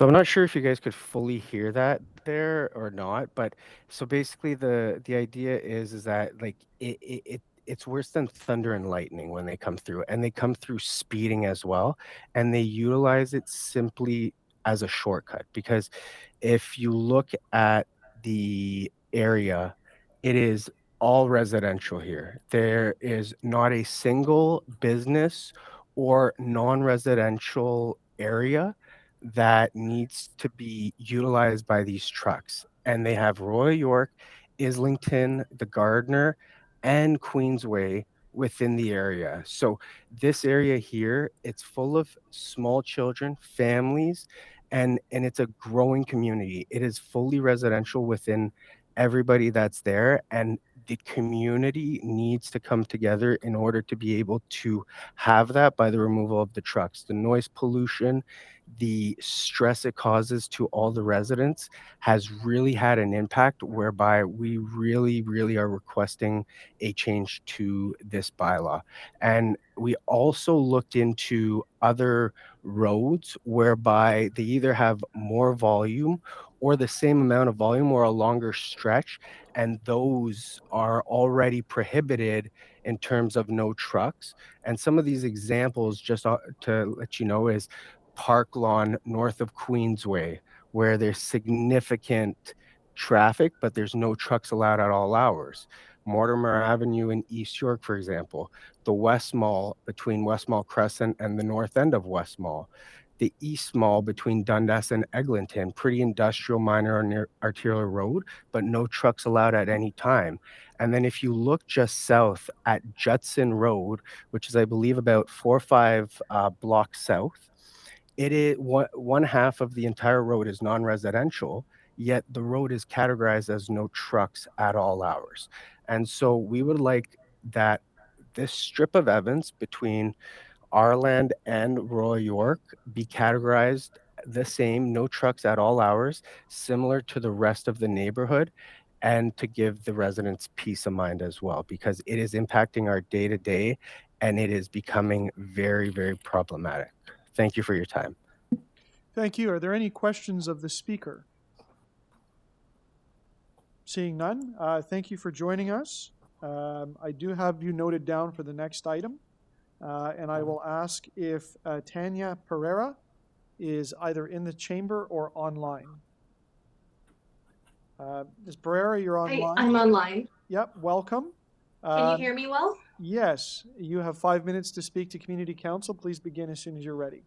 [SPEAKER 14] I'm not sure if you guys could fully hear that there or not, but so basically the idea is that like it's worse than thunder and lightning when they come through, and they come through speeding as well, and they utilize it simply as a shortcut. Because if you look at the area, it is all residential here. There is not a single business or non-residential area that needs to be utilized by these trucks. And they have Royal York, Islington, the Gardner, and Queensway within the area. So this area here, it's full of small children, families, and it's a growing community. It is fully residential within everybody that's there, and the community needs to come together in order to be able to have that by the removal of the trucks. The noise pollution, the stress it causes to all the residents has really had an impact, whereby we really, really are requesting a change to this bylaw. And we also looked into other roads whereby they either have more volume or the same amount of volume or a longer stretch, and those are already prohibited in terms of no trucks. And some of these examples, just to let you know, is Park Lawn north of Queensway, where there's significant traffic, but there's no trucks allowed at all hours. Mortimer Avenue in East York, for example. The West Mall between West Mall Crescent and the north end of West Mall. The East Mall between Dundas and Eglinton, pretty industrial minor arterial road, but no trucks allowed at any time. And then if you look just south at Judson Road, which is, I believe, about 4 or 5 blocks south, it is one half of the entire road is non-residential, yet the road is categorized as no trucks at all hours. And so we would like that this strip of Evans between our land and Royal York be categorized the same, no trucks at all hours, similar to the rest of the neighborhood, and to give the residents peace of mind as well, because it is impacting our day-to-day and it is becoming very, very problematic. Thank you for your time.
[SPEAKER 8] Thank you. Are there any questions of the speaker? Seeing none, thank you for joining us. I do have you noted down for the next item. And I will ask if Tanya Pereira is either in the chamber or online. Ms. Pereira, you're online.
[SPEAKER 15] Hi, I'm online.
[SPEAKER 8] Yep, welcome.
[SPEAKER 15] Can you hear me well?
[SPEAKER 8] Yes, you have 5 minutes to speak to Community Council. Please begin as soon as you're ready.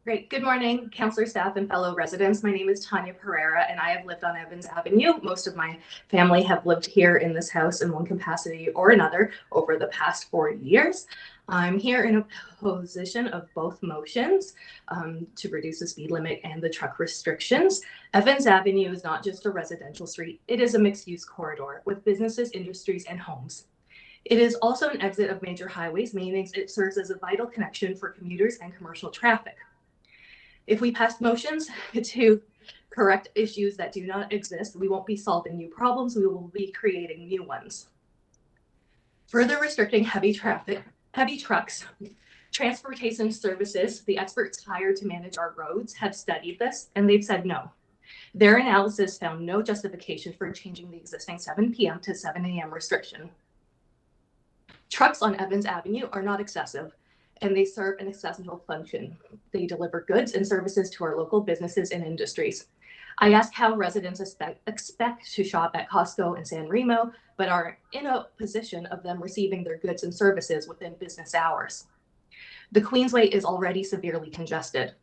[SPEAKER 15] Great. Good morning, councillor, staff, and fellow residents. My name is Tanya Pereira, and I have lived on Evans Avenue. Most of my family have lived here in this house in one capacity or another over the past 40 years. I'm here in opposition of both motions to reduce the speed limit and the truck restrictions. Evans Avenue is not just a residential street. It is a mixed-use corridor with businesses, industries, and homes. It is also an exit of major highways, meaning it serves as a vital connection for commuters and commercial traffic. If we pass motions to correct issues that do not exist, we won't be solving new problems, we will be creating new ones. Further restricting heavy trucks, transportation services, the experts hired to manage our roads have studied this and they've said no. Their analysis found no justification for changing the existing 7 p.m. to 7 a.m. restriction. Trucks on Evans Avenue are not excessive, and they serve an accessible function. They deliver goods and services to our local businesses and industries. I ask how residents expect to shop at Costco and San Remo, but are in a position of them receiving their goods and services within business hours. The Queensway is already severely congested.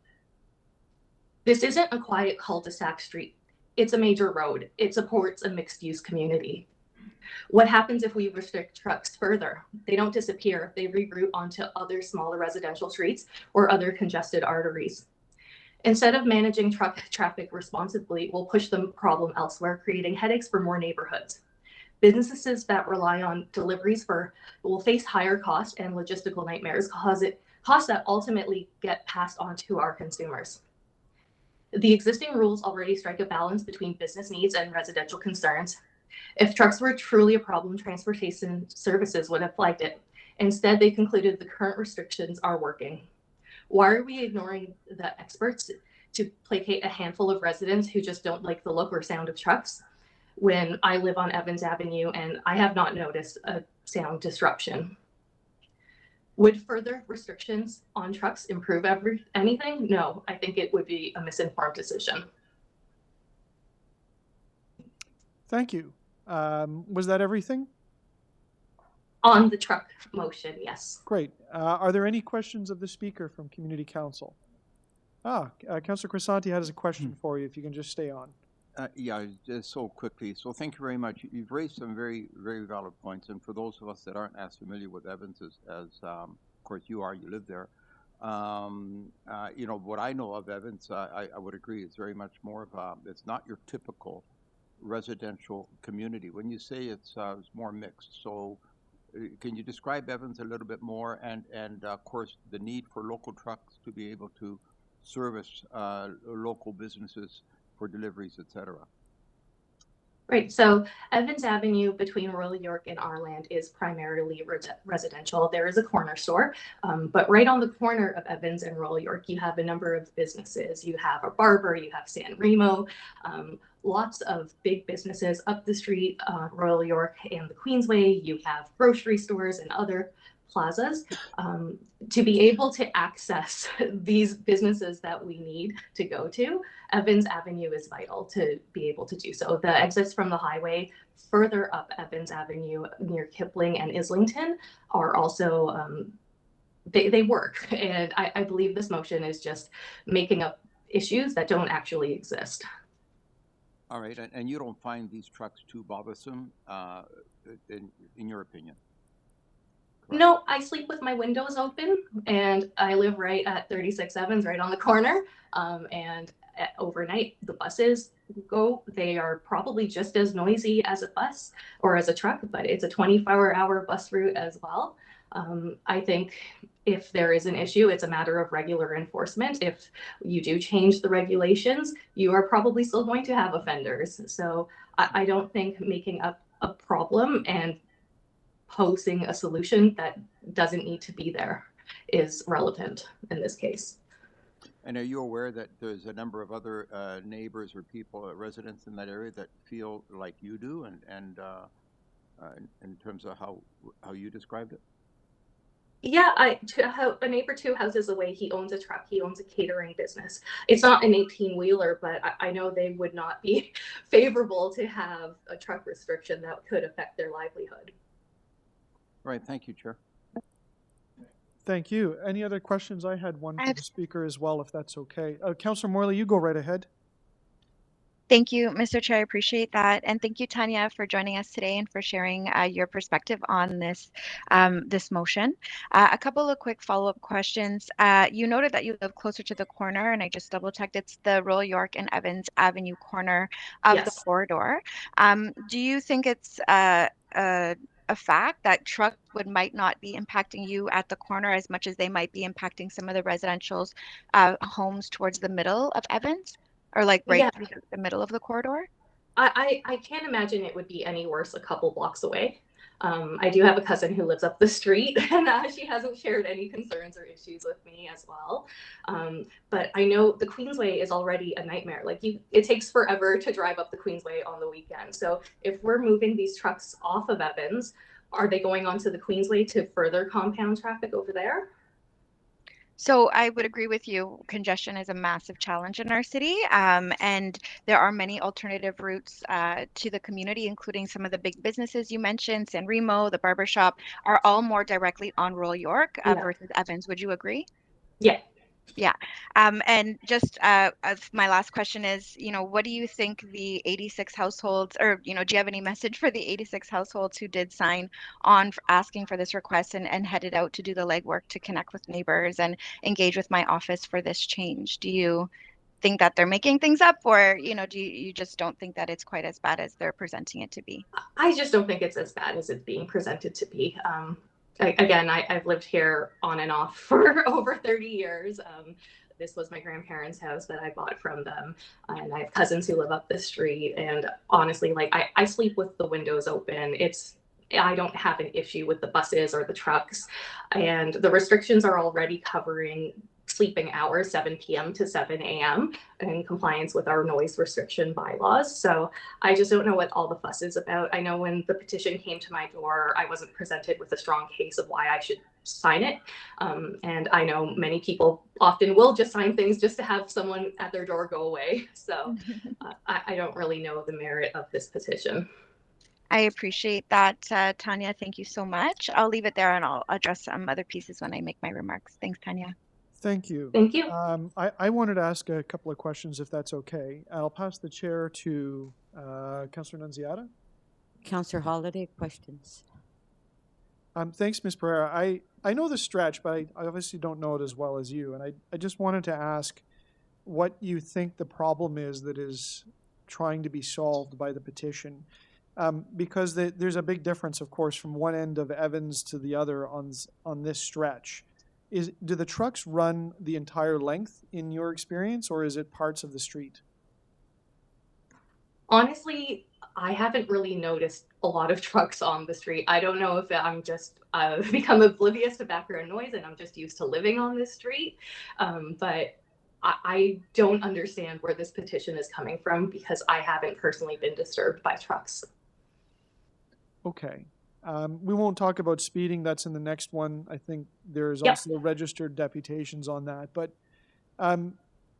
[SPEAKER 15] This isn't a quiet cul-de-sac street. It's a major road. It supports a mixed-use community. What happens if we restrict trucks further? They don't disappear. They reroute onto other smaller residential streets or other congested arteries. Instead of managing truck traffic responsibly, we'll push the problem elsewhere, creating headaches for more neighborhoods. Businesses that rely on deliveries will face higher costs and logistical nightmares, costs that ultimately get passed on to our consumers. The existing rules already strike a balance between business needs and residential concerns. If trucks were truly a problem, transportation services would have flagged it. Instead, they concluded the current restrictions are working. Why are we ignoring the experts to placate a handful of residents who just don't like the look or sound of trucks when I live on Evans Avenue and I have not noticed a sound disruption? Would further restrictions on trucks improve anything? No, I think it would be a misinformed decision.
[SPEAKER 8] Thank you. Was that everything?
[SPEAKER 15] On the truck motion, yes.
[SPEAKER 8] Great. Are there any questions of the speaker from Community Council? Councillor Crescent has a question for you, if you can just stay on.
[SPEAKER 10] Yeah, just so quickly. So thank you very much. You've raised some very, very valid points. And for those of us that aren't as familiar with Evans as of course you are, you live there. You know, what I know of Evans, I would agree, it's very much more of it's not your typical residential community. When you say it's more mixed, so can you describe Evans a little bit more, and of course the need for local trucks to be able to service local businesses for deliveries, etc.
[SPEAKER 15] Right, so Evans Avenue between Royal York and our land is primarily residential. There is a corner store, but right on the corner of Evans and Royal York, you have a number of businesses. You have a barber, you have San Remo, lots of big businesses up the street, Royal York and the Queensway. You have grocery stores and other plazas. To be able to access these businesses that we need to go to, Evans Avenue is vital to be able to do so. The exits from the highway further up Evans Avenue near Kipling and Islington are also, they work. And I believe this motion is just making up issues that don't actually exist.
[SPEAKER 10] All right, and you don't find these trucks too bothersome, in your opinion? Correct.
[SPEAKER 15] No, I sleep with my windows open, and I live right at 36 Evans, right on the corner. And overnight, the buses go. They are probably just as noisy as a bus or as a truck, but it's a 24-hour bus route as well. I think if there is an issue, it's a matter of regular enforcement. If you do change the regulations, you are probably still going to have offenders. So I don't think making up a problem and posing a solution that doesn't need to be there is relevant in this case.
[SPEAKER 10] And are you aware that there's a number of other neighbors or people, residents in that area that feel like you do, and in terms of how you described it?
[SPEAKER 15] Yeah, a neighbor 2 houses away, he owns a truck. He owns a catering business. It's not an 18-wheeler, but I know they would not be favorable to have a truck restriction that could affect their livelihood.
[SPEAKER 10] Right. Thank you, Chair.
[SPEAKER 8] Thank you. Any other questions? I had one for the speaker as well, if that's okay. Councillor Morley, you go right ahead.
[SPEAKER 9] Thank you, Mr. Chair. I appreciate that. And thank you, Tanya, for joining us today and for sharing your perspective on this, this motion. A couple of quick follow-up questions. You noted that you live closer to the corner, and I just double-checked. It's the Royal York and Evans Avenue corner of the corridor. Do you think it's a fact that trucks might not be impacting you at the corner as much as they might be impacting some of the residential's homes towards the middle of Evans? Or like right through the middle of the corridor?
[SPEAKER 15] I can't imagine it would be any worse a couple blocks away. I do have a cousin who lives up the street, and she hasn't shared any concerns or issues with me as well. But I know the Queensway is already a nightmare. Like it takes forever to drive up the Queensway on the weekend. So if we're moving these trucks off of Evans, are they going onto the Queensway to further compound traffic over there?
[SPEAKER 9] So I would agree with you. Congestion is a massive challenge in our city, and there are many alternative routes to the community, including some of the big businesses you mentioned, San Remo, the barbershop, are all more directly on Royal York versus Evans. Would you agree?
[SPEAKER 15] Yeah.
[SPEAKER 9] Yeah. And just my last question is, what do you think the 86 households, or, do you have any message for the 86 households who did sign on for asking for this request and headed out to do the legwork to connect with neighbors and engage with my office for this change? Do you think that they're making things up, or, do you just don't think that it's quite as bad as they're presenting it to be?
[SPEAKER 15] I just don't think it's as bad as it's being presented to be. Again, I've lived here on and off for over 30 years. This was my grandparents' house that I bought from them. And I have cousins who live up the street. And honestly, like I sleep with the windows open. I don't have an issue with the buses or the trucks. And the restrictions are already covering sleeping hours, 7 p.m. to 7 a.m. in compliance with our noise restriction bylaws. So I just don't know what all the fuss is about. I know when the petition came to my door, I wasn't presented with a strong case of why I should sign it. And I know many people often will just sign things just to have someone at their door go away. So I don't really know the merit of this petition.
[SPEAKER 9] I appreciate that, Tanya. Thank you so much. I'll leave it there and I'll address some other pieces when I make my remarks. Thanks, Tanya.
[SPEAKER 8] Thank you.
[SPEAKER 15] Thank you.
[SPEAKER 8] I wanted to ask a couple of questions, if that's okay. I'll pass the chair to Councillor Nunziata.
[SPEAKER 5] Councillor Holiday, questions?
[SPEAKER 8] Thanks, Ms. Pereira. I know the stretch, but I obviously don't know it as well as you. And I just wanted to ask what you think the problem is that is trying to be solved by the petition. Because there's a big difference, of course, from one end of Evans to the other on this stretch. Do the trucks run the entire length in your experience, or is it parts of the street?
[SPEAKER 15] Honestly, I haven't really noticed a lot of trucks on the street. I don't know if I'm just become oblivious to background noise and I'm just used to living on this street. But I don't understand where this petition is coming from because I haven't personally been disturbed by trucks. Okay.
[SPEAKER 8] We won't talk about speeding. That's in the next one. I think there's also registered deputations on that. But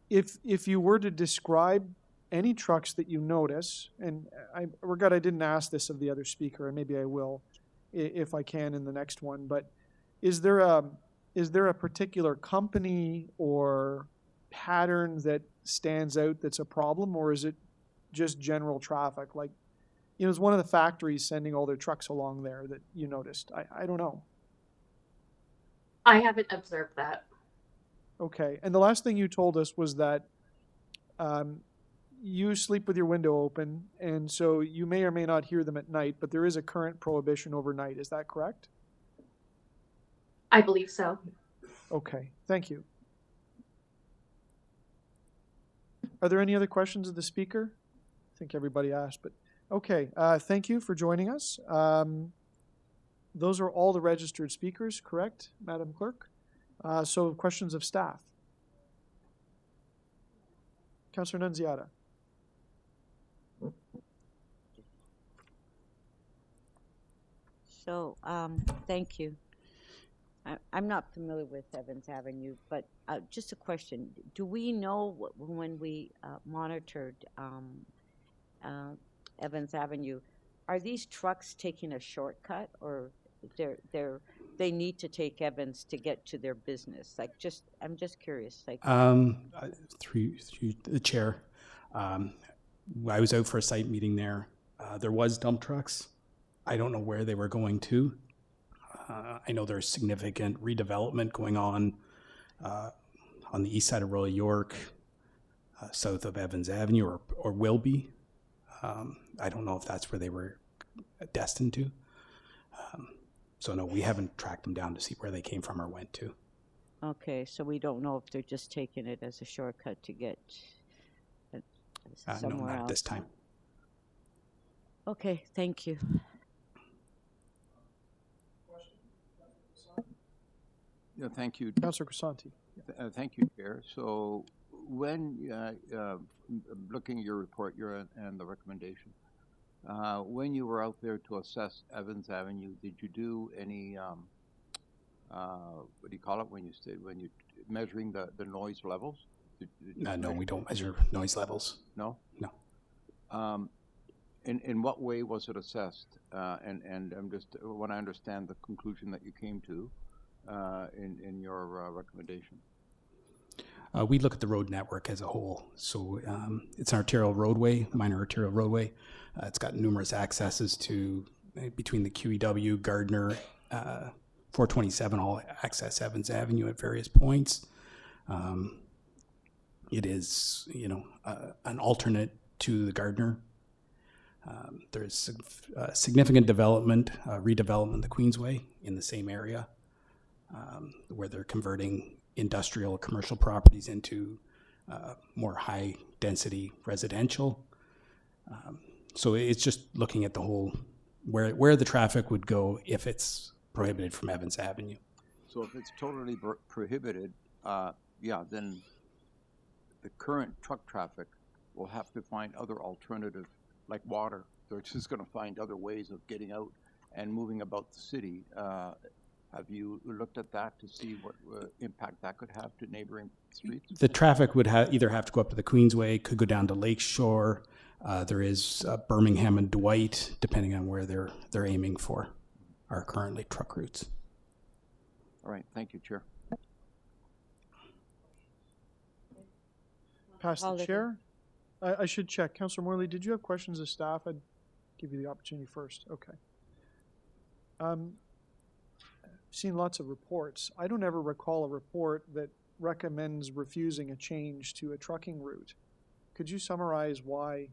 [SPEAKER 8] if you were to describe any trucks that you notice, and I didn't ask this of the other speaker, and maybe I will if I can in the next one. But is there a particular company or pattern that stands out that's a problem, or is it just general traffic? Like, is one of the factories sending all their trucks along there that you noticed? I don't know.
[SPEAKER 15] I haven't observed that.
[SPEAKER 8] Okay. And the last thing you told us was that you sleep with your window open, and so you may or may not hear them at night, but there is a current prohibition overnight. Is that correct?
[SPEAKER 15] I believe so.
[SPEAKER 8] Okay. Thank you. Are there any other questions of the speaker? I think everybody asked, but okay. Thank you for joining us. Those are all the registered speakers, correct, Madam Clerk? So questions of staff. Councillor Nunziata.
[SPEAKER 5] So, thank you. I'm not familiar with Evans Avenue, but just a question. Do we know when we monitored Evans Avenue, are these trucks taking a shortcut, or they're they need to take Evans to get to their business? Like, I'm just curious, like.
[SPEAKER 16] Through the chair, I was out for a site meeting there. There was dump trucks. I don't know where they were going to. I know there's significant redevelopment going on the east side of Royal York, south of Evans Avenue, or will be. I don't know if that's where they were destined to. So no, we haven't tracked them down to see where they came from or went to.
[SPEAKER 5] Okay, so we don't know if they're just taking it as a shortcut to get somewhere
[SPEAKER 16] no, not
[SPEAKER 5] else.
[SPEAKER 16] at this time.
[SPEAKER 5] Okay, thank you.
[SPEAKER 10] Yeah, thank you.
[SPEAKER 8] Councillor Crescent.
[SPEAKER 10] Thank you, Chair. So when, looking at your report and the recommendation, when you were out there to assess Evans Avenue, did you do any, what do you call it when you measuring the noise levels?
[SPEAKER 16] No, we don't measure noise levels.
[SPEAKER 10] No?
[SPEAKER 16] No.
[SPEAKER 10] In what way was it assessed? And I'm just, when I understand the conclusion that you came to in your recommendation.
[SPEAKER 16] We look at the road network as a whole. So it's an arterial roadway, minor arterial roadway. It's got numerous accesses to between the QEW, Gardner, 427, all access Evans Avenue at various points. It is, an alternate to the Gardner. There's significant development, redevelopment of the Queensway in the same area, where they're converting industrial commercial properties into more high density residential. So it's just looking at the whole, where the traffic would go if it's prohibited from Evans Avenue.
[SPEAKER 10] So if it's totally prohibited, then the current truck traffic will have to find other alternative, like water. They're just going to find other ways of getting out and moving about the city. Have you looked at that to see what impact that could have to neighboring streets?
[SPEAKER 16] The traffic would either have to go up to the Queensway, could go down to Lakeshore. There is Birmingham and Dwight, depending on where they're aiming for, are currently truck routes.
[SPEAKER 10] All right, thank you, Chair.
[SPEAKER 8] Pass the chair. I should check. Councillor Morley, did you have questions of staff? I'd give you the opportunity first. Okay. Seen lots of reports. I don't ever recall a report that recommends refusing a change to a trucking route. Could you summarize why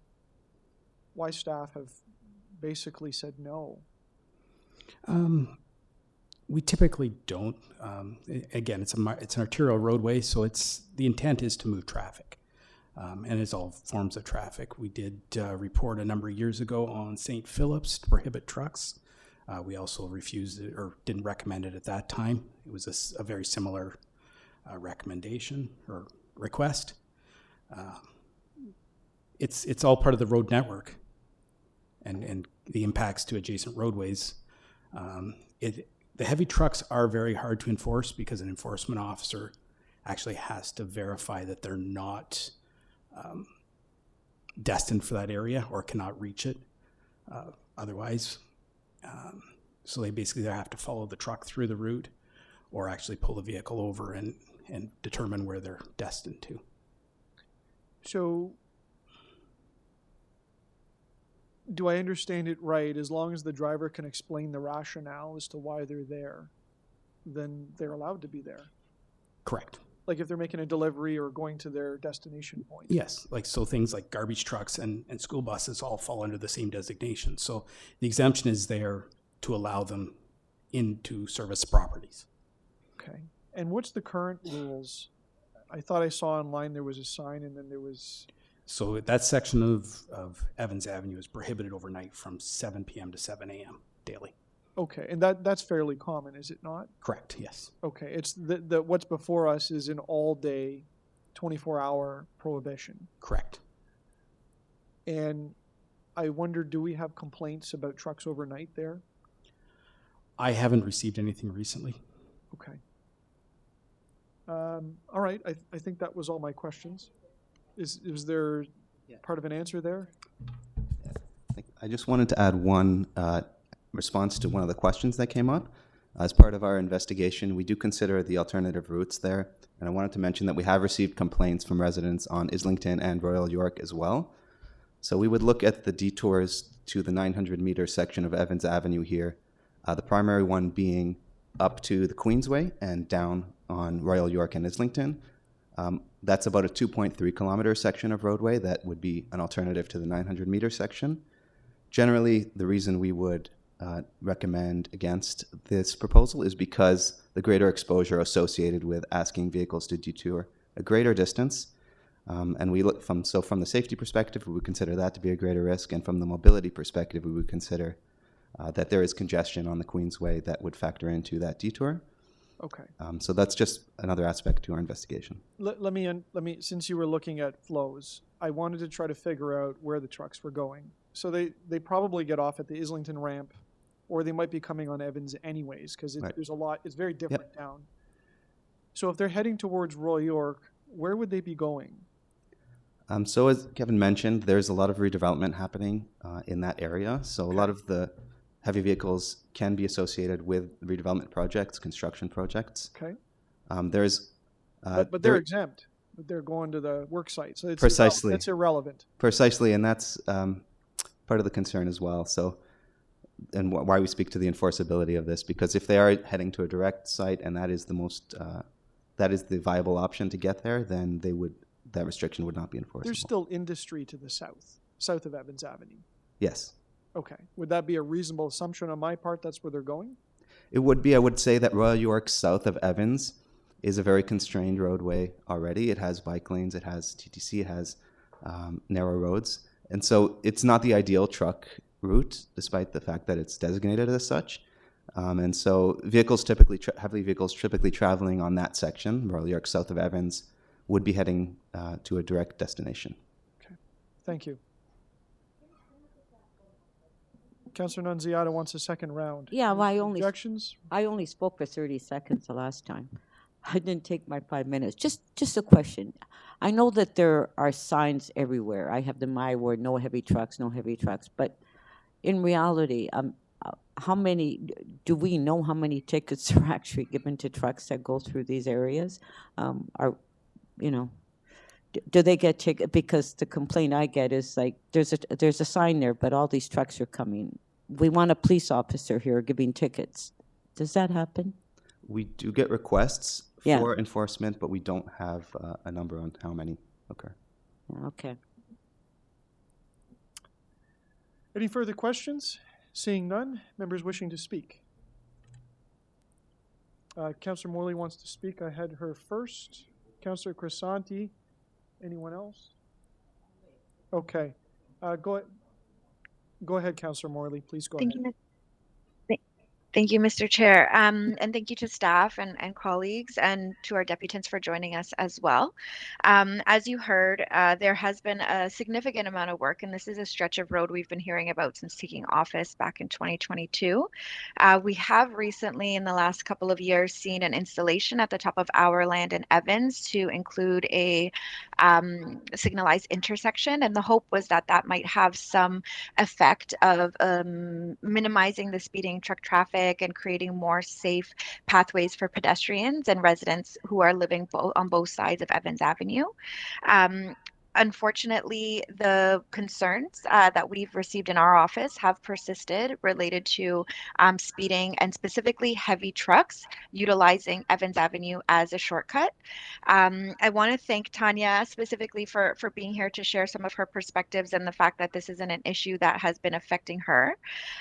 [SPEAKER 8] staff have basically said no?
[SPEAKER 16] We typically don't. Again, it's an arterial roadway, so the intent is to move traffic, and it's all forms of traffic. We did report a number of years ago on St. Philip's to prohibit trucks. We also refused it or didn't recommend it at that time. It was a very similar recommendation or request. It's all part of the road network and the impacts to adjacent roadways. The heavy trucks are very hard to enforce because an enforcement officer actually has to verify that they're not destined for that area or cannot reach it otherwise. So they basically either have to follow the truck through the route or actually pull the vehicle over and determine where they're destined to.
[SPEAKER 8] So do I understand it right? As long as the driver can explain the rationale as to why they're there, then they're allowed to be there.
[SPEAKER 16] Correct.
[SPEAKER 8] Like if they're making a delivery or going to their destination point.
[SPEAKER 16] Yes, so things like garbage trucks and school buses all fall under the same designation. So the exemption is there to allow them into service properties.
[SPEAKER 8] Okay. And what's the current rules? I thought I saw online there was a sign and then there was...
[SPEAKER 16] So that section of Evans Avenue is prohibited overnight from 7 p.m. to 7 a.m. daily.
[SPEAKER 8] Okay, and that's fairly common, is it not?
[SPEAKER 16] Correct, yes.
[SPEAKER 8] Okay, it's the what's before us is an all-day, 24-hour prohibition.
[SPEAKER 16] Correct.
[SPEAKER 8] And I wonder, do we have complaints about trucks overnight there?
[SPEAKER 16] I haven't received anything recently.
[SPEAKER 8] Okay. All right, I think that was all my questions. Is there part of an answer there?
[SPEAKER 17] I just wanted to add one response to one of the questions that came up. As part of our investigation, we do consider the alternative routes there, and I wanted to mention that we have received complaints from residents on Islington and Royal York as well. So we would look at the detours to the 900-meter section of Evans Avenue here, the primary one being up to the Queensway and down on Royal York and Islington. That's about a 2.3 kilometer section of roadway that would be an alternative to the 900-meter section. Generally, the reason we would recommend against this proposal is because the greater exposure associated with asking vehicles to detour a greater distance. And we look from the safety perspective, we would consider that to be a greater risk. And from the mobility perspective, we would consider that there is congestion on the Queensway that would factor into that detour.
[SPEAKER 8] Okay.
[SPEAKER 17] So that's just another aspect to our investigation.
[SPEAKER 8] Let me, since you were looking at flows, I wanted to try to figure out where the trucks were going. So they probably get off at the Islington ramp, or they might be coming on Evans anyways, because
[SPEAKER 17] Right.
[SPEAKER 8] there's a lot, it's very different down. So if they're heading towards Royal York, where would they be going?
[SPEAKER 17] So as Kevin mentioned, there's a lot of redevelopment happening in that area. So a lot of the heavy vehicles can be associated with redevelopment projects, construction projects.
[SPEAKER 8] Okay.
[SPEAKER 17] There's
[SPEAKER 8] But they're exempt. But they're going to the work site. So it's
[SPEAKER 17] Precisely.
[SPEAKER 8] That's irrelevant.
[SPEAKER 17] Precisely, and that's part of the concern as well. So, and why we speak to the enforceability of this, because if they are heading to a direct site and that is the most, that is the viable option to get there, then that restriction would not be enforceable.
[SPEAKER 8] There's still industry to the south of Evans Avenue.
[SPEAKER 17] Yes.
[SPEAKER 8] Okay. Would that be a reasonable assumption on my part? That's where they're going?
[SPEAKER 17] It would be. I would say that Royal York south of Evans is a very constrained roadway already. It has bike lanes, it has TTC, it has narrow roads. And so it's not the ideal truck route, despite the fact that it's designated as such. And so vehicles typically, heavy vehicles typically traveling on that section, Royal York south of Evans, would be heading to a direct destination.
[SPEAKER 8] Okay. Thank you. Councillor Nunziata wants a second round.
[SPEAKER 5] Yeah, well,
[SPEAKER 8] Objections?
[SPEAKER 5] I only spoke for 30 seconds the last time. I didn't take my 5 minutes. Just a question. I know that there are signs everywhere. I have the my word, no heavy trucks, but in reality, how many, do we know how many tickets are actually given to trucks that go through these areas? Do they get ticket? Because the complaint I get is like, there's a sign there, but all these trucks are coming. We want a police officer here giving tickets. Does that happen?
[SPEAKER 17] We do get requests
[SPEAKER 5] Yeah.
[SPEAKER 17] for enforcement, but we don't have a number on how many occur.
[SPEAKER 5] Okay.
[SPEAKER 8] Any further questions? Seeing none, members wishing to speak. Councillor Morley wants to speak. I had her first. Councillor Crescent. Anyone else? Okay. Go ahead, Councillor Morley. Please go ahead.
[SPEAKER 9] Thank you, Mr. Chair, and thank you to staff and colleagues and to our deputants for joining us as well. As you heard, there has been a significant amount of work, and this is a stretch of road we've been hearing about since taking office back in 2022. We have recently, in the last couple of years, seen an installation at the top of our land in Evans to include a signalized intersection, and the hope was that that might have some effect of minimizing the speeding truck traffic and creating more safe pathways for pedestrians and residents who are living on both sides of Evans Avenue. Unfortunately, the concerns that we've received in our office have persisted related to speeding and specifically heavy trucks utilizing Evans Avenue as a shortcut. I want to thank Tanya specifically for being here to share some of her perspectives and the fact that this isn't an issue that has been affecting her.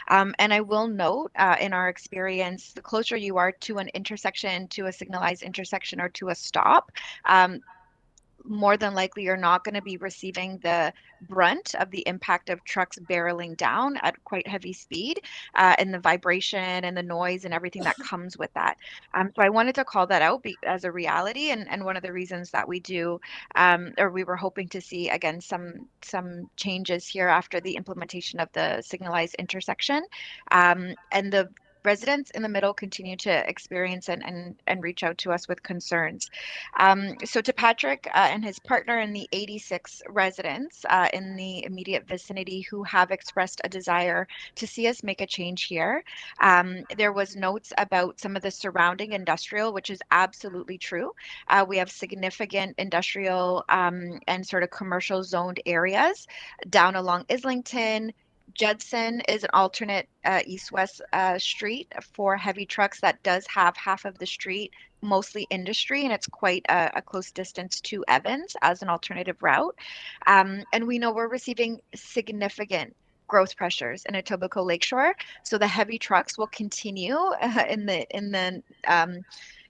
[SPEAKER 9] And I will note, in our experience, the closer you are to an intersection, to a signalized intersection or to a stop, more than likely you're not going to be receiving the brunt of the impact of trucks barreling down at quite heavy speed and the vibration and the noise and everything that comes with that. So I wanted to call that out as a reality, and one of the reasons that we do, or we were hoping to see, again, some changes here after the implementation of the signalized intersection. And residents in the middle continue to experience and reach out to us with concerns. So to Patrick and his partner and the 86 residents in the immediate vicinity who have expressed a desire to see us make a change here, there was notes about some of the surrounding industrial, which is absolutely true. We have significant industrial and sort of commercial zoned areas down along Islington. Judson is an alternate east-west street for heavy trucks that does have half of the street mostly industry, and it's quite a close distance to Evans as an alternative route. And we know we're receiving significant growth pressures in Etobicoke Lakeshore, so the heavy trucks will continue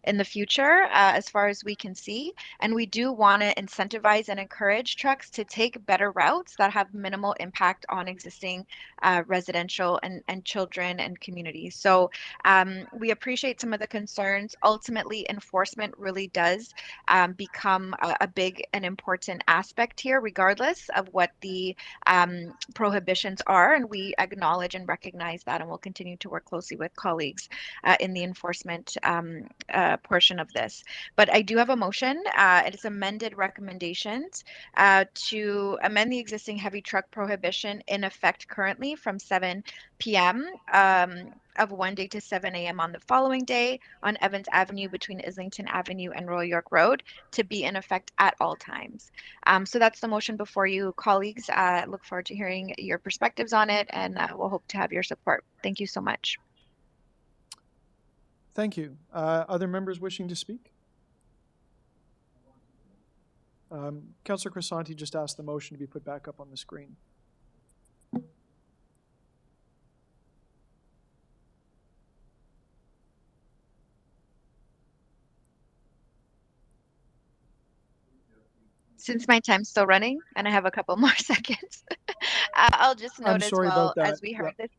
[SPEAKER 9] in the future as far as we can see. And we do want to incentivize and encourage trucks to take better routes that have minimal impact on existing residential and children and communities. So we appreciate some of the concerns. Ultimately, enforcement really does become a big and important aspect here, regardless of what the prohibitions are. And we acknowledge and recognize that, and we'll continue to work closely with colleagues in the enforcement portion of this. But I do have a motion. It is amended recommendations to amend the existing heavy truck prohibition in effect currently from 7 p.m. Of one day to 7 a.m. on the following day on Evans Avenue between Islington Avenue and Royal York Road to be in effect at all times. So that's the motion before you, colleagues. Look forward to hearing your perspectives on it, and we'll hope to have your support. Thank you so much.
[SPEAKER 8] Thank you. Other members wishing to speak? Councillor Crescent just asked the motion to be put back up on the screen.
[SPEAKER 9] Since my time's still running and I have a couple more seconds, I'll just note as well as we heard this.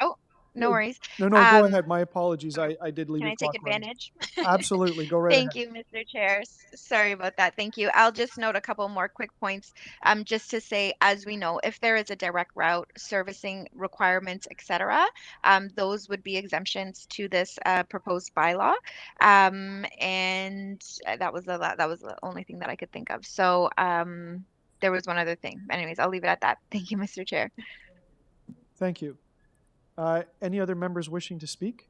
[SPEAKER 9] Oh, no worries.
[SPEAKER 8] No, go ahead. My apologies. I did leave.
[SPEAKER 9] Can I take advantage?
[SPEAKER 8] Absolutely. Go right
[SPEAKER 9] Thank
[SPEAKER 8] ahead.
[SPEAKER 9] you, Mr. Chair. Sorry about that. Thank you. I'll just note a couple more quick points just to say, as we know, if there is a direct route servicing requirements, etc., those would be exemptions to this proposed bylaw. And that was the only thing that I could think of. So there was one other thing. Anyways, I'll leave it at that. Thank you, Mr. Chair.
[SPEAKER 8] Thank you. Any other members wishing to speak?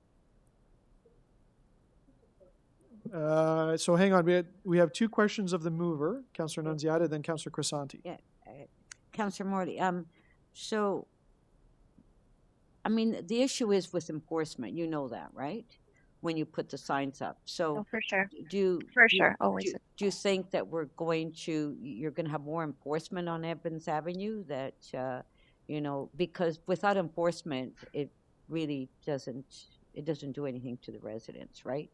[SPEAKER 8] So hang on, we have two questions of the mover, Councillor Nunziata, then Councillor Crescent.
[SPEAKER 5] Yeah, Councillor Morley. So, I mean, the issue is with enforcement. You know that, right? When you put the signs up. So,
[SPEAKER 9] for sure.
[SPEAKER 5] Always. Do you think that you're going to have more enforcement on Evans Avenue? That because without enforcement, it really doesn't do anything to the residents, right?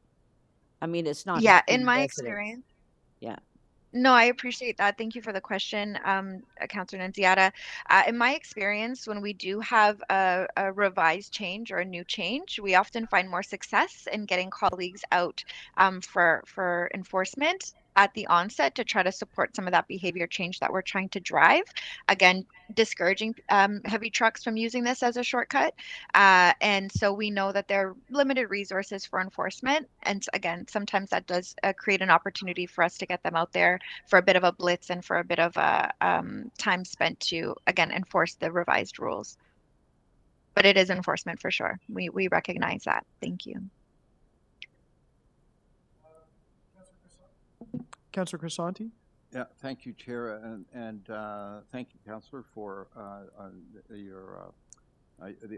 [SPEAKER 5] I mean, it's not.
[SPEAKER 9] Yeah, in my experience.
[SPEAKER 5] Yeah.
[SPEAKER 9] No, I appreciate that. Thank you for the question, Councillor Nunziata. In my experience, when we do have a revised change or a new change, we often find more success in getting colleagues out for enforcement at the onset to try to support some of that behavior change that we're trying to drive. Again, discouraging heavy trucks from using this as a shortcut. And so we know that there are limited resources for enforcement. And again, sometimes that does create an opportunity for us to get them out there for a bit of a blitz and for a bit of a time spent to, again, enforce the revised rules. But it is enforcement for sure. We recognize that. Thank you.
[SPEAKER 8] Councillor Crescent?
[SPEAKER 10] Yeah, thank you, Chair, and thank you, Councillor, for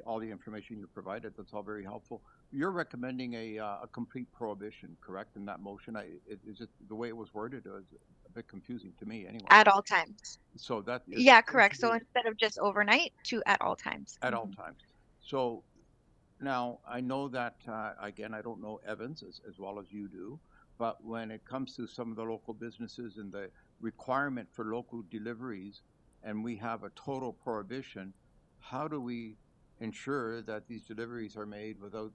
[SPEAKER 10] all the information you provided. That's all very helpful. You're recommending a complete prohibition, correct? In that motion, is it the way it was worded? It was a bit confusing to me, anyway.
[SPEAKER 9] At all times.
[SPEAKER 10] So that.
[SPEAKER 9] Yeah, correct. So instead of just overnight, to at all times.
[SPEAKER 10] At all times. So now I know that again, I don't know Evans as well as you do. But when it comes to some of the local businesses and the requirement for local deliveries, and we have a total prohibition, how do we ensure that these deliveries are made without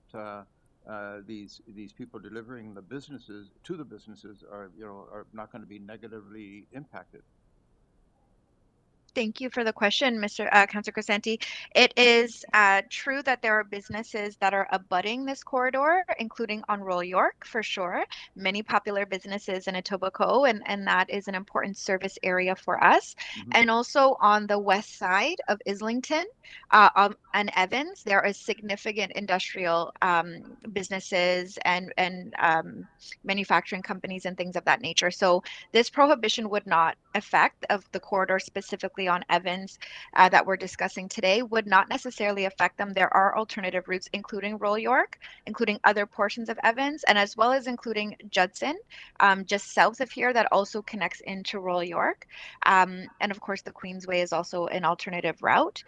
[SPEAKER 10] these people delivering the businesses to the businesses are not going to be negatively impacted?
[SPEAKER 9] Thank you for the question, Councilor Crescenti. It is true that there are businesses that are abutting this corridor, including on Royal York, for sure. Many popular businesses in Etobicoke, and that is an important service area for us. And also on the west side of Islington and Evans, there are significant industrial businesses and manufacturing companies and things of that nature. So this prohibition would not affect of the corridor specifically on Evans that we're discussing today, would not necessarily affect them. There are alternative routes, including Royal York, including other portions of Evans, and as well as including Judson, just south of here, that also connects into Royal York. And of course, the Queensway is also an alternative route.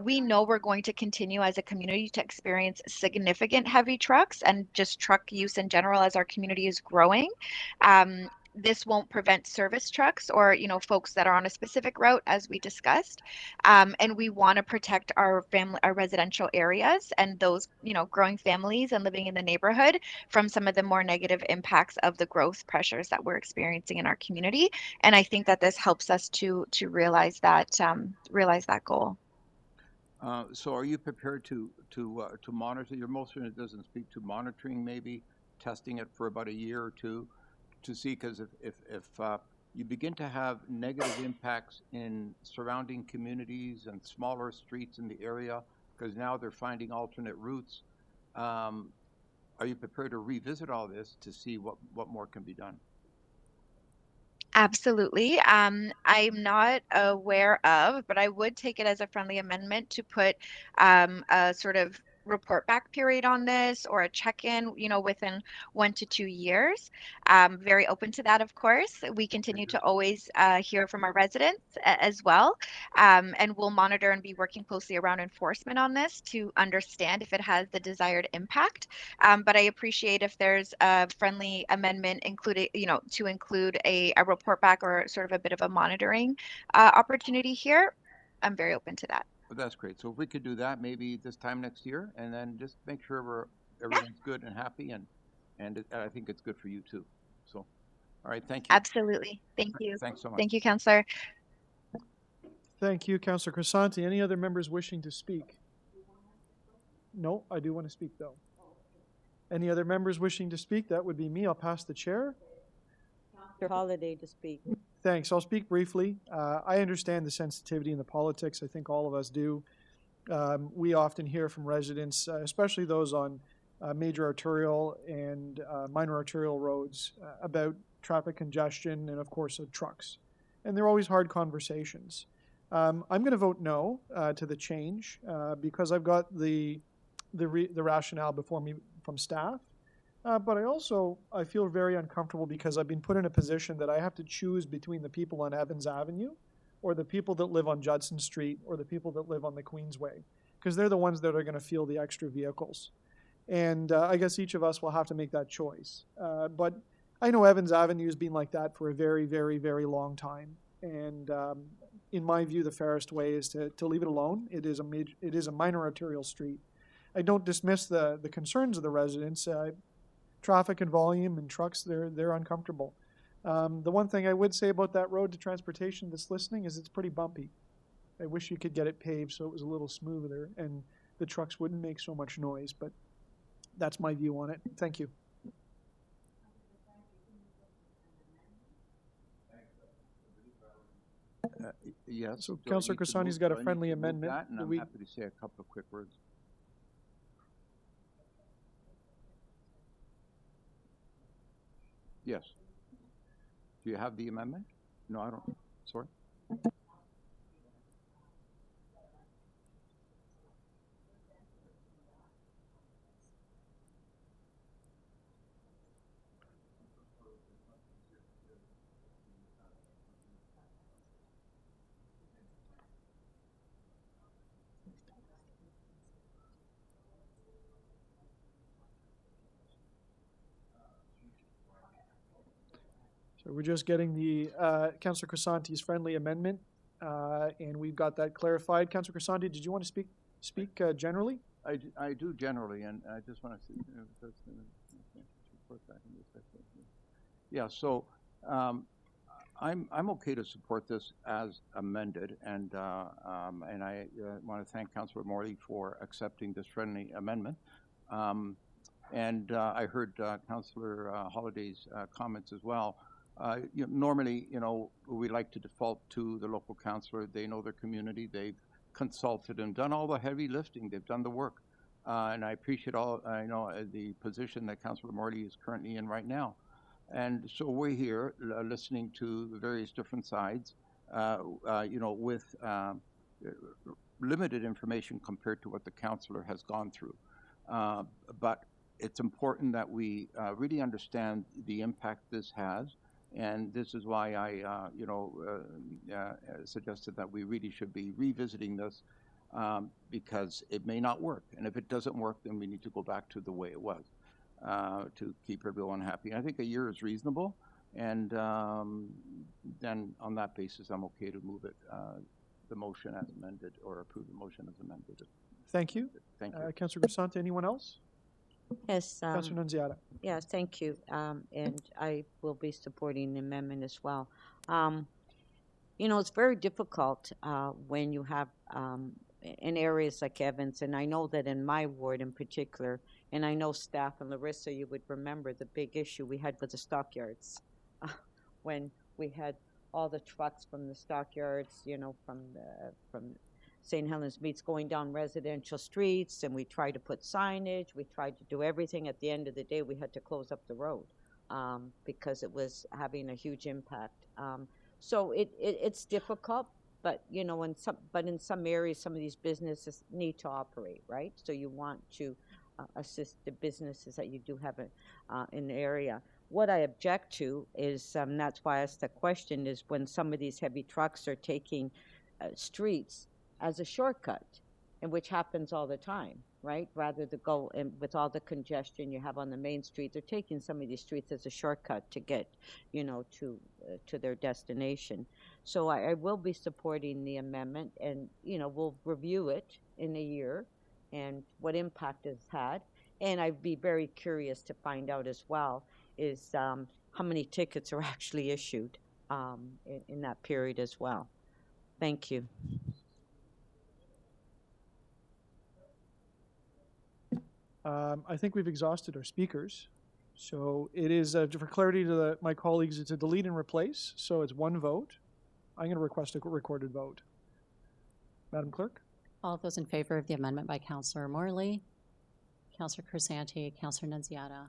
[SPEAKER 9] We know we're going to continue as a community to experience significant heavy trucks and just truck use in general as our community is growing. This won't prevent service trucks or, you know, folks that are on a specific route, as we discussed. And we want to protect our residential areas and those, you know, growing families and living in the neighborhood from some of the more negative impacts of the growth pressures that we're experiencing in our community. And I think that this helps us to realize that goal.
[SPEAKER 10] So are you prepared to monitor? Your motion doesn't speak to monitoring, maybe testing it for about a year or two to see, because if you begin to have negative impacts in surrounding communities and smaller streets in the area, because now they're finding alternate routes, are you prepared to revisit all this to see what more can be done?
[SPEAKER 9] Absolutely. I'm not aware of, but I would take it as a friendly amendment to put a sort of report back period on this or a check-in, you know, within 1 to 2 years. Very open to that, of course. We continue to always hear from our residents as well. And we'll monitor and be working closely around enforcement on this to understand if it has the desired impact. But I appreciate if there's a friendly amendment included, you know, to include a report back or sort of a bit of a monitoring opportunity here. I'm very open to that.
[SPEAKER 10] Well, that's great. So if we could do that maybe this time next year, and then just make sure everyone's good and happy, and I think it's good for you too. So, all right, thank you.
[SPEAKER 9] Absolutely. Thank you.
[SPEAKER 10] Thanks so much.
[SPEAKER 9] Thank you, Councillor.
[SPEAKER 8] Thank you, Councillor Crescenti. Any other members wishing to speak? No, I do want to speak though. Any other members wishing to speak? That would be me. I'll pass the chair.
[SPEAKER 5] Your holiday to speak.
[SPEAKER 8] Thanks. I'll speak briefly. I understand the sensitivity and the politics. I think all of us do. We often hear from residents, especially those on major arterial and minor arterial roads, about traffic congestion and, of course, trucks. And they're always hard conversations. I'm going to vote no to the change because I've got the rationale before me from staff. But I feel very uncomfortable because I've been put in a position that I have to choose between the people on Evans Avenue or the people that live on Judson Street or the people that live on the Queensway, because they're the ones that are going to feel the extra vehicles. And I guess each of us will have to make that choice. But I know Evans Avenue has been like that for a very, very, very long time. And in my view, the fairest way is to leave it alone. It is a minor arterial street. I don't dismiss the concerns of the residents. Traffic and volume and trucks, they're uncomfortable. The one thing I would say about that road to transportation that's listening is it's pretty bumpy. I wish you could get it paved so it was a little smoother and the trucks wouldn't make so much noise, but that's my view on it. Thank you.
[SPEAKER 10] Yes.
[SPEAKER 8] So Councillor Crescenti's got a friendly amendment.
[SPEAKER 10] And I'm happy to say a couple of quick words. Yes. Do you have the amendment? No, I don't. Sorry.
[SPEAKER 8] So we're just getting the Councillor Crescenti's friendly amendment, and we've got that clarified. Councillor Crescenti, did you want to speak generally?
[SPEAKER 10] I do generally, and I just want to see. Yeah. So I'm okay to support this as amended, and I want to thank Councillor Morley for accepting this friendly amendment. I heard Councillor Holliday's comments as well. Normally, we like to default to the local councillor. They know their community. They've consulted and done all the heavy lifting. They've done the work, and I appreciate the position that Councillor Morley is currently in right now. And so we're here listening to the various different sides, with limited information compared to what the councillor has gone through. But it's important that we really understand the impact this has. And this is why I, suggested that we really should be revisiting this because it may not work. And if it doesn't work, then we need to go back to the way it was. To keep everyone happy. I think a year is reasonable, and then on that basis, I'm okay to move it, the motion as amended, or approve the motion as amended.
[SPEAKER 8] Thank you.
[SPEAKER 10] Thank you.
[SPEAKER 8] Councillor Crescent, anyone else?
[SPEAKER 5] Yes.
[SPEAKER 8] Councillor Nunziata.
[SPEAKER 5] Yeah, thank you. And I will be supporting the amendment as well. It's very difficult when you have in areas like Evans, and I know that in my ward in particular, and I know staff and Larissa, you would remember the big issue we had with the stockyards when we had all the trucks from the stockyards, from St. Helens Meats going down residential streets, and we tried to put signage, we tried to do everything. At the end of the day, we had to close up the road because it was having a huge impact. So it's difficult, but in some areas, some of these businesses need to operate, right? So you want to assist the businesses that you do have in the area. What I object to is, that's why I asked the question, is when some of these heavy trucks are taking streets as a shortcut, and which happens all the time, right? Rather than go in with all the congestion you have on the main street, they're taking some of these streets as a shortcut to get, to their destination. So I will be supporting the amendment, and, we'll review it in a year and what impact it's had. And I'd be very curious to find out as well is how many tickets are actually issued in that period as well. Thank you.
[SPEAKER 8] I think we've exhausted our speakers. So it is, for clarity to my colleagues, it's a delete and replace. So it's one vote. I'm going to request a recorded vote. Madam Clerk?
[SPEAKER 6] All those in favor of the amendment by Councillor Morley, Councillor Crescent, Councillor Nunziata,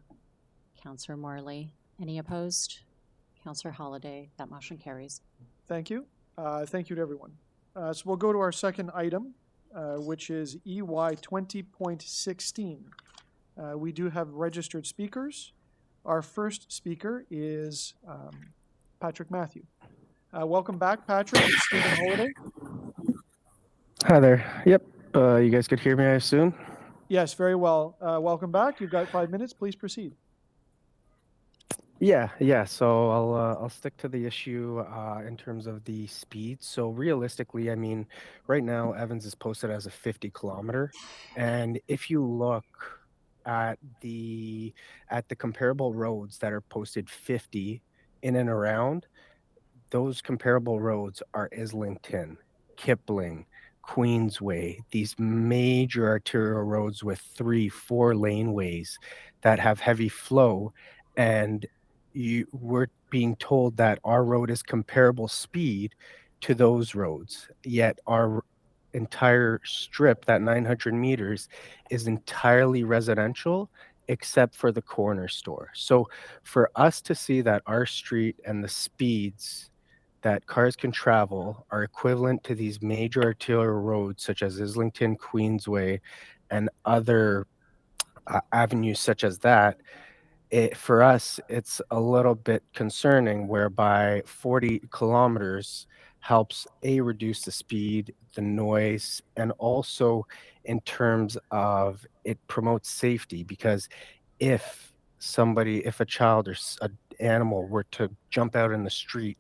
[SPEAKER 6] Councillor Morley. Any opposed? Councillor Holiday. That motion carries.
[SPEAKER 8] Thank you. Thank you to everyone. So we'll go to our second item, which is EY 20.16. We do have registered speakers. Our first speaker is Patrick Matthew. Welcome back, Patrick. It's Stephen Holiday.
[SPEAKER 14] Hi there. Yep. You guys could hear me, I assume?
[SPEAKER 8] Yes, very well. Welcome back. You've got 5 minutes. Please proceed.
[SPEAKER 14] Yeah. So I'll stick to the issue in terms of the speed. So realistically, I mean, right now Evans is posted as a 50 kilometer, and if you look at the comparable roads that are posted 50 in and around, those comparable roads are Islington, Kipling, Queensway, these major arterial roads with 3-4 laneways that have heavy flow, and we're being told that our road is comparable speed to those roads, yet our entire strip, that 900 meters, is entirely residential except for the corner store. So for us to see that our street and the speeds that cars can travel are equivalent to these major arterial roads such as Islington, Queensway, and other avenues such as that, for us, it's a little bit concerning, whereby 40 kilometers helps reduce the speed, the noise, and also in terms of it promotes safety, because if a child or an animal were to jump out in the street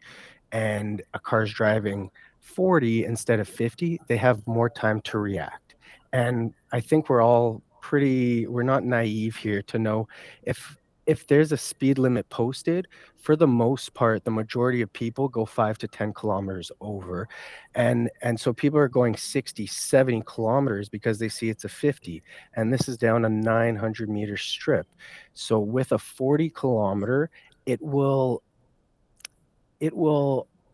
[SPEAKER 14] and a car's driving 40 instead of 50, they have more time to react. And I think we're not naive here to know if if there's a speed limit posted, for the most part, the majority of people go 5 to 10 kilometers over. And so people are going 60, 70 kilometers because they see it's a 50. And this is down a 900 meter strip. So with a 40 kilometer, it will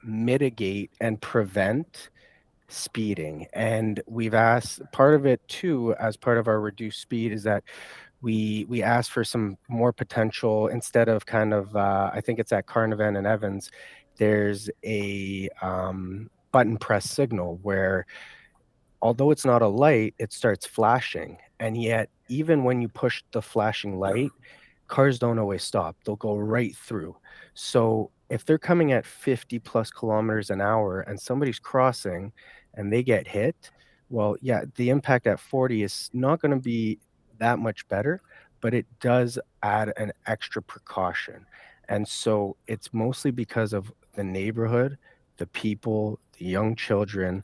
[SPEAKER 14] mitigate and prevent speeding. And we've asked, part of it too, as part of our reduced speed, is that we asked for some more potential, instead of kind of I think it's at Carnarvon and Evans, there's a button press signal where, although it's not a light, it starts flashing, and yet even when you push the flashing light, cars don't always stop. They'll go right through. So if they're coming at 50 plus kilometers an hour and somebody's crossing and they get hit, well, yeah, the impact at 40 is not going to be that much better, but it does add an extra precaution. And so it's mostly because of the neighborhood, the people, the young children,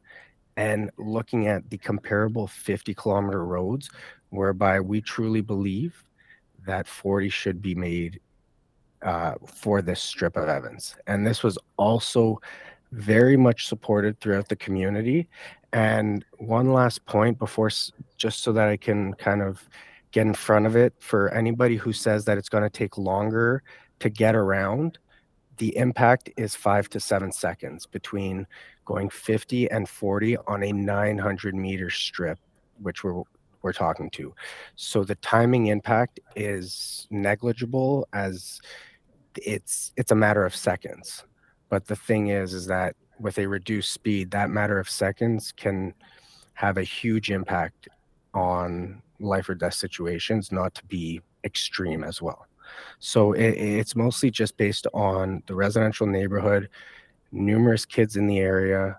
[SPEAKER 14] and looking at the comparable 50-kilometer roads, whereby we truly believe that 40 should be made for this strip of Evans. And this was also very much supported throughout the community. And one last point before, just so that I can kind of get in front of it, for anybody who says that it's going to take longer to get around, the impact is 5 to 7 seconds between going 50 and 40 on a 900 meter strip, which we're talking to. So the timing impact is negligible, as it's a matter of seconds. But the thing is that with a reduced speed, that matter of seconds can have a huge impact on life or death situations, not to be extreme as well. So it's mostly just based on the residential neighborhood, numerous kids in the area,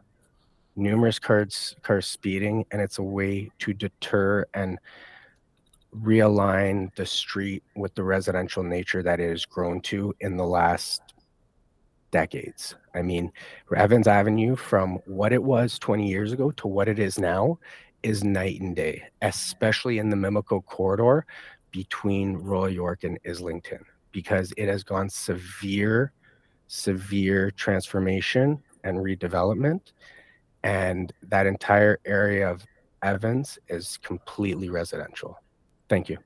[SPEAKER 14] numerous cars speeding, and it's a way to deter and realign the street with the residential nature that it has grown to in the last decades. I mean, Evans Avenue, from what it was 20 years ago to what it is now, is night and day, especially in the Mimico corridor between Royal York and Islington, because it has gone severe transformation and redevelopment. And that entire area of Evans is completely residential. Thank you.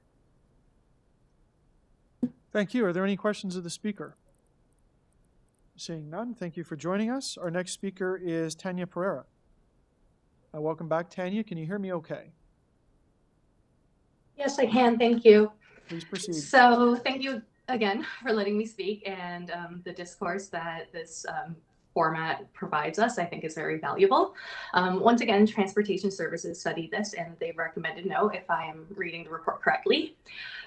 [SPEAKER 8] Thank you. Are there any questions of the speaker? Seeing none, thank you for joining us. Our next speaker is Tanya Pereira. Welcome back, Tanya. Can you hear me okay?
[SPEAKER 15] Yes, I can. Thank you.
[SPEAKER 8] Please proceed.
[SPEAKER 15] So thank you again for letting me speak, and the discourse that this format provides us, I think, is very valuable. Once again, Transportation Services studied this, and they recommended no, if I am reading the report correctly.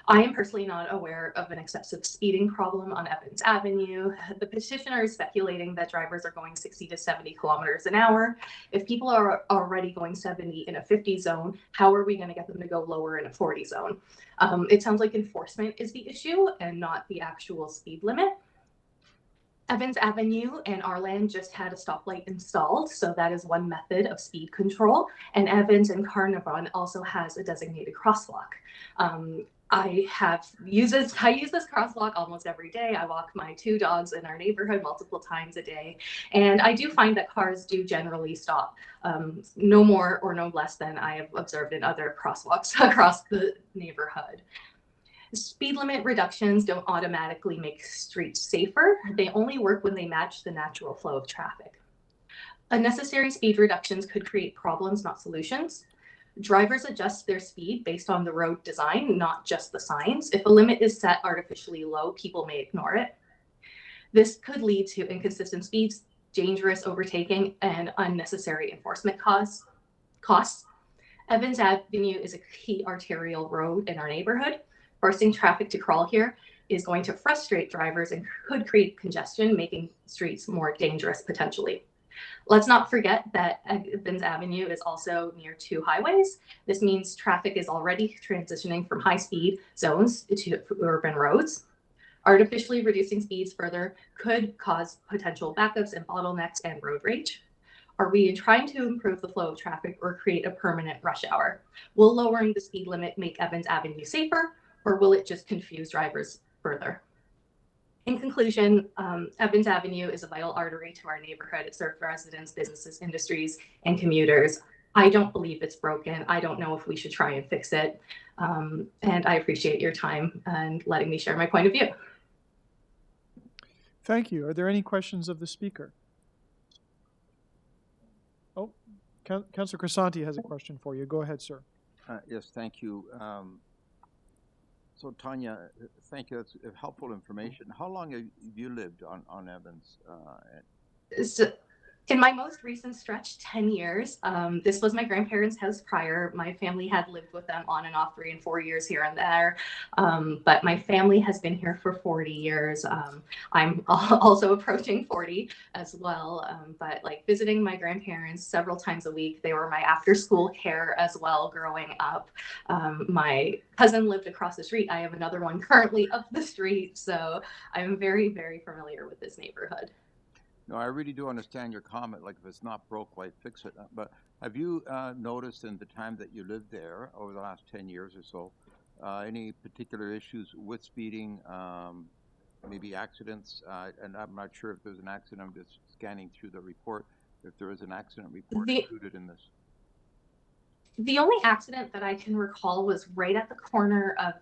[SPEAKER 15] I am personally not aware of an excessive speeding problem on Evans Avenue. The petitioner is speculating that drivers are going 60 to 70 kilometers an hour. If people are already going 70 in a 50 zone, how are we going to get them to go lower in a 40 zone? It sounds like enforcement is the issue and not the actual speed limit. Evans Avenue and our land just had a stoplight installed, so that is one method of speed control. And Evans and Carnarvon also has a designated crosswalk. I use this crosswalk almost every day. I walk my 2 dogs in our neighborhood multiple times a day. And I do find that cars do generally stop, no more or no less than I have observed in other crosswalks across the neighborhood. Speed limit reductions don't automatically make streets safer. They only work when they match the natural flow of traffic. Unnecessary speed reductions could create problems, not solutions. Drivers adjust their speed based on the road design, not just the signs. If a limit is set artificially low, people may ignore it. This could lead to inconsistent speeds, dangerous overtaking, and unnecessary enforcement costs. Evans Avenue is a key arterial road in our neighborhood. Forcing traffic to crawl here is going to frustrate drivers and could create congestion, making streets more dangerous potentially. Let's not forget that Evans Avenue is also near 2 highways. This means traffic is already transitioning from high-speed zones to urban roads. Artificially reducing speeds further could cause potential backups and bottlenecks and road rage. Are we trying to improve the flow of traffic or create a permanent rush hour? Will lowering the speed limit make Evans Avenue safer, or will it just confuse drivers further. In conclusion, Evans Avenue is a vital artery to our neighborhood. It serves residents, businesses, industries, and commuters. I don't believe it's broken. I don't know if we should try and fix it. And I appreciate your time and letting me share my point of view.
[SPEAKER 8] Thank you. Are there any questions of the speaker? Oh, Councillor Crescent has a question for you. Go ahead, sir.
[SPEAKER 10] Yes, thank you. So Tanya, thank you. That's helpful information. How long have you lived on Evans?
[SPEAKER 15] So, in my most recent stretch, 10 years. This was my grandparents' house prior. My family had lived with them on and off 3 and 4 years here and there. But my family has been here for 40 years. I'm also approaching 40 as well. But like visiting my grandparents several times a week. They were my after school care as well growing up. My cousin lived across the street. I have another one currently up the street. So I'm very, very familiar with this neighborhood.
[SPEAKER 10] No, I really do understand your comment, like if it's not broke, why fix it? But have you noticed in the time that you lived there over the last 10 years or so, any particular issues with speeding, maybe accidents? And I'm not sure if there's an accident, I'm just scanning through the report, if there is an accident report included in this.
[SPEAKER 15] The only accident that I can recall was right at the corner of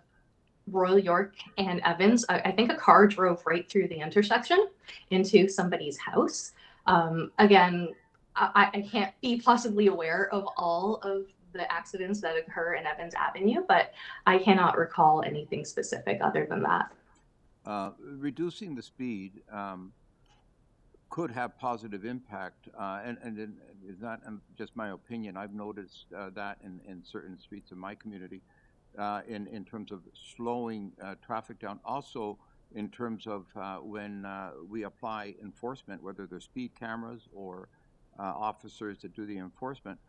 [SPEAKER 15] Royal York and Evans. I think a car drove right through the intersection into somebody's house. Again, I can't be possibly aware of all of the accidents that occur in Evans Avenue, but I cannot recall anything specific other than that.
[SPEAKER 10] Reducing the speed could have positive impact, and it's not just my opinion. I've noticed that in certain streets in my community. In terms of slowing traffic down. Also, in terms of when we apply enforcement, whether they're speed cameras or officers that do the enforcement,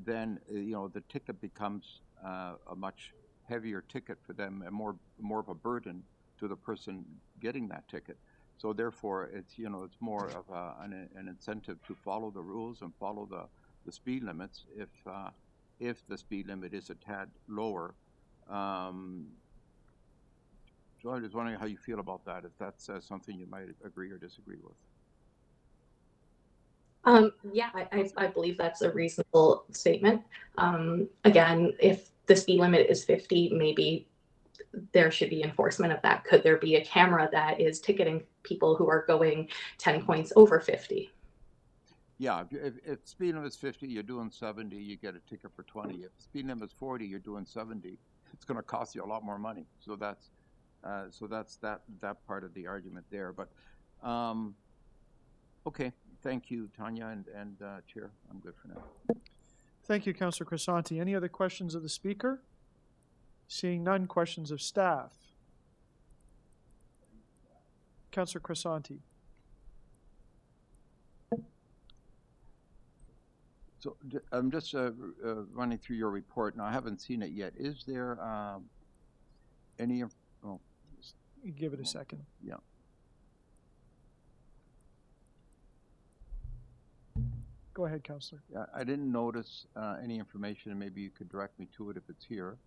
[SPEAKER 10] then the ticket becomes a much heavier ticket for them and more of a burden to the person getting that ticket. So therefore, it's more of an incentive to follow the rules and follow the speed limits if the speed limit is a tad lower. So I was wondering how you feel about that, if that's something you might agree or disagree with.
[SPEAKER 15] Yeah, I believe that's a reasonable statement. Again, if the speed limit is 50, maybe there should be enforcement of that. Could there be a camera that is ticketing people who are going 10 points over 50?
[SPEAKER 10] Yeah, if speed limit is 50, you're doing 70, you get a ticket for 20. If speed limit is 40, you're doing 70. It's going to cost you a lot more money. So that's that part of the argument there. But okay, thank you, Tanya and Chair. I'm good for now.
[SPEAKER 8] Thank you, Councillor Crescent. Any other questions of the speaker? Seeing none, questions of staff. Councillor Crescent.
[SPEAKER 10] So I'm just running through your report. Now, I haven't seen it yet. Is there any? Oh,
[SPEAKER 8] give it a second.
[SPEAKER 10] Yeah.
[SPEAKER 8] Go ahead, Councillor.
[SPEAKER 10] Yeah, I didn't notice any information, and maybe you could direct me to it if it's here.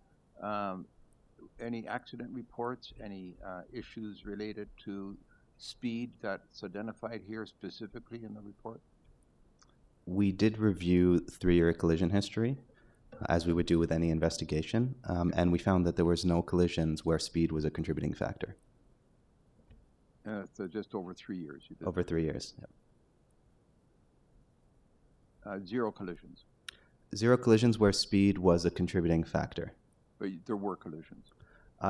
[SPEAKER 10] Any accident reports? Any issues related to speed that's identified here specifically in the report?
[SPEAKER 17] We did review 3-year collision history, as we would do with any investigation, and we found that there was no collisions where speed was a contributing factor.
[SPEAKER 10] So just over 3 years? You did.
[SPEAKER 17] Over 3 years, yeah.
[SPEAKER 10] 0 collisions?
[SPEAKER 17] 0 collisions where speed was a contributing factor.
[SPEAKER 10] But there were collisions?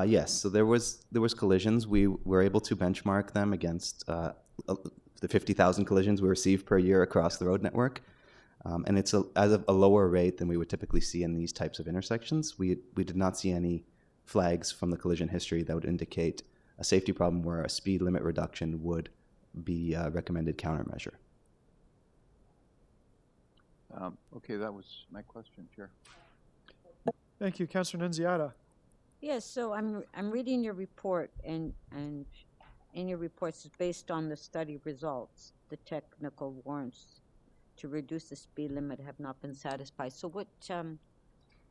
[SPEAKER 17] Yes, so there was collisions. We were able to benchmark them against the 50,000 collisions we receive per year across the road network. And it's at a lower rate than we would typically see in these types of intersections. We did not see any flags from the collision history that would indicate a safety problem where a speed limit reduction would be a recommended countermeasure.
[SPEAKER 10] Okay, that was my question, Chair.
[SPEAKER 8] Thank you, Councillor Nunziata.
[SPEAKER 5] Yes, so I'm reading your report, and in your reports, it's based on the study results. The technical warrants to reduce the speed limit have not been satisfied. So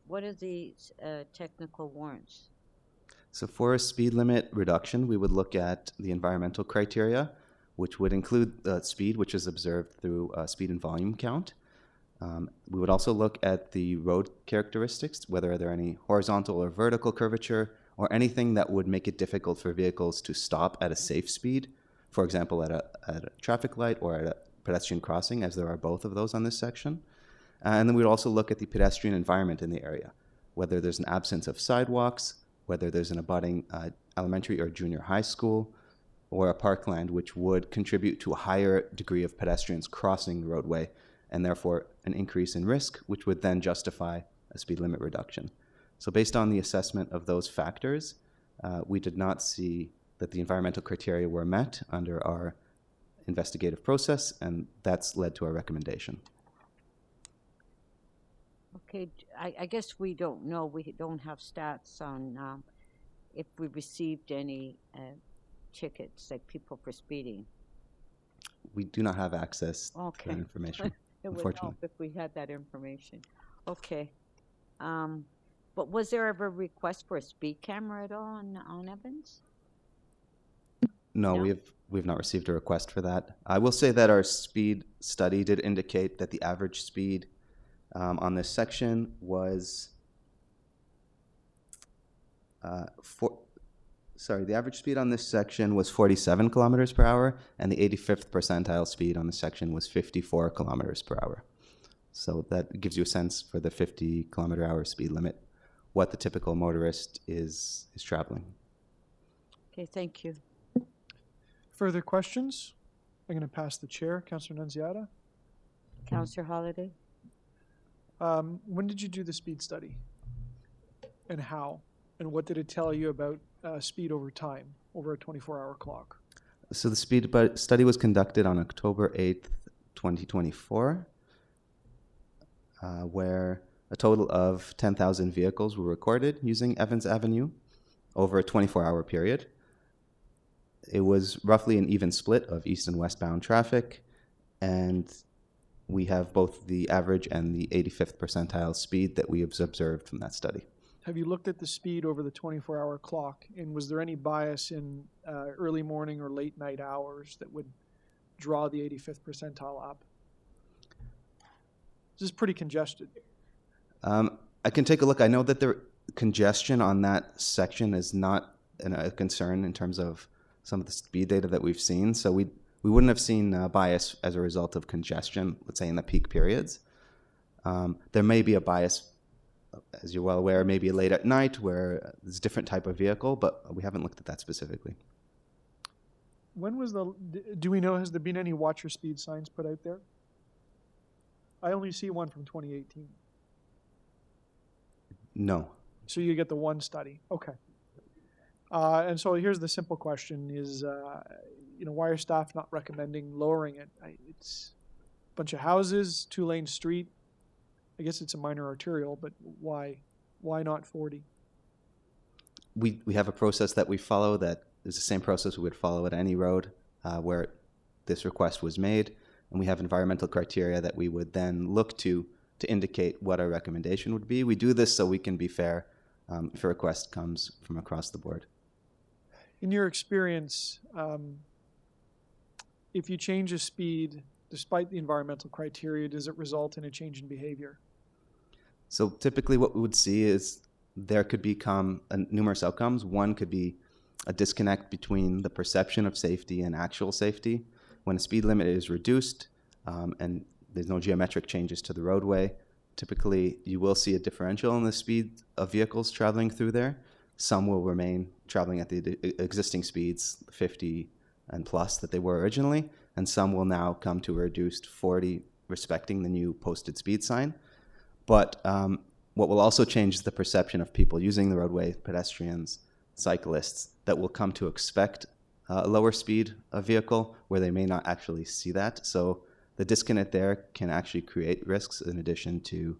[SPEAKER 5] what are these technical warrants?
[SPEAKER 17] So for a speed limit reduction, we would look at the environmental criteria, which would include the speed, which is observed through speed and volume count. We would also look at the road characteristics, whether there are any horizontal or vertical curvature, or anything that would make it difficult for vehicles to stop at a safe speed, for example, at a traffic light or at a pedestrian crossing, as there are both of those on this section. And then we'd also look at the pedestrian environment in the area, whether there's an absence of sidewalks, whether there's an abutting elementary or junior high school, or a parkland, which would contribute to a higher degree of pedestrians crossing the roadway, and therefore an increase in risk, which would then justify a speed limit reduction. So based on the assessment of those factors, we did not see that the environmental criteria were met under our investigative process, and that's led to our recommendation.
[SPEAKER 5] Okay, I guess we don't know, we don't have stats on if we received any tickets, like people for speeding.
[SPEAKER 17] We do not have access to
[SPEAKER 5] Okay.
[SPEAKER 17] that information,
[SPEAKER 5] It would
[SPEAKER 17] unfortunately.
[SPEAKER 5] help if we had that information. Okay. But was there ever a request for a speed camera at all on Evans?
[SPEAKER 17] No,
[SPEAKER 5] No?
[SPEAKER 17] we've not received a request for that. I will say that our speed study did indicate that the average speed on this section was the average speed on this section was 47 kilometers per hour, and the 85th percentile speed on the section was 54 kilometers per hour. So that gives you a sense for the 50 kilometer hour speed limit, what the typical motorist is traveling.
[SPEAKER 5] Okay, thank you.
[SPEAKER 8] Further questions? I'm going to pass the chair, Councillor Nunziata.
[SPEAKER 5] Councillor Holiday?
[SPEAKER 8] When did you do the speed study? And how? And what did it tell you about speed over time, over a 24-hour clock?
[SPEAKER 17] So the speed study was conducted on October 8th, 2024, where a total of 10,000 vehicles were recorded using Evans Avenue over a 24-hour period. It was roughly an even split of east and westbound traffic, and we have both the average and the 85th percentile speed that we have observed from that study.
[SPEAKER 8] Have you looked at the speed over the 24-hour clock, and was there any bias in early morning or late night hours that would draw the 85th percentile up? This is pretty congested.
[SPEAKER 17] I can take a look. I know that the congestion on that section is not a concern in terms of some of the speed data that we've seen. So we wouldn't have seen bias as a result of congestion, let's say in the peak periods. There may be a bias, as you're well aware, maybe late at night where there's a different type of vehicle, but we haven't looked at that specifically.
[SPEAKER 8] When was do we know, has there been any watch your speed signs put out there? I only see one from 2018.
[SPEAKER 17] No.
[SPEAKER 8] So you get the one study. Okay. And so here's the simple question is, why are staff not recommending lowering it? It's a bunch of houses, 2-lane street. I guess it's a minor arterial, but why? Why not 40?
[SPEAKER 17] We have a process that we follow that is the same process we would follow at any road where this request was made, and we have environmental criteria that we would then look to indicate what our recommendation would be. We do this so we can be fair if a request comes from across the board.
[SPEAKER 8] In your experience, if you change a speed, despite the environmental criteria, does it result in a change in behavior?
[SPEAKER 17] So typically what we would see is there could become numerous outcomes. One could be a disconnect between the perception of safety and actual safety. When a speed limit is reduced and there's no geometric changes to the roadway, typically you will see a differential in the speed of vehicles traveling through there. Some will remain traveling at the existing speeds, 50 and plus that they were originally, and some will now come to a reduced 40, respecting the new posted speed sign. But what will also change is the perception of people using the roadway, pedestrians, cyclists, that will come to expect a lower speed of vehicle where they may not actually see that. So the disconnect there can actually create risks in addition to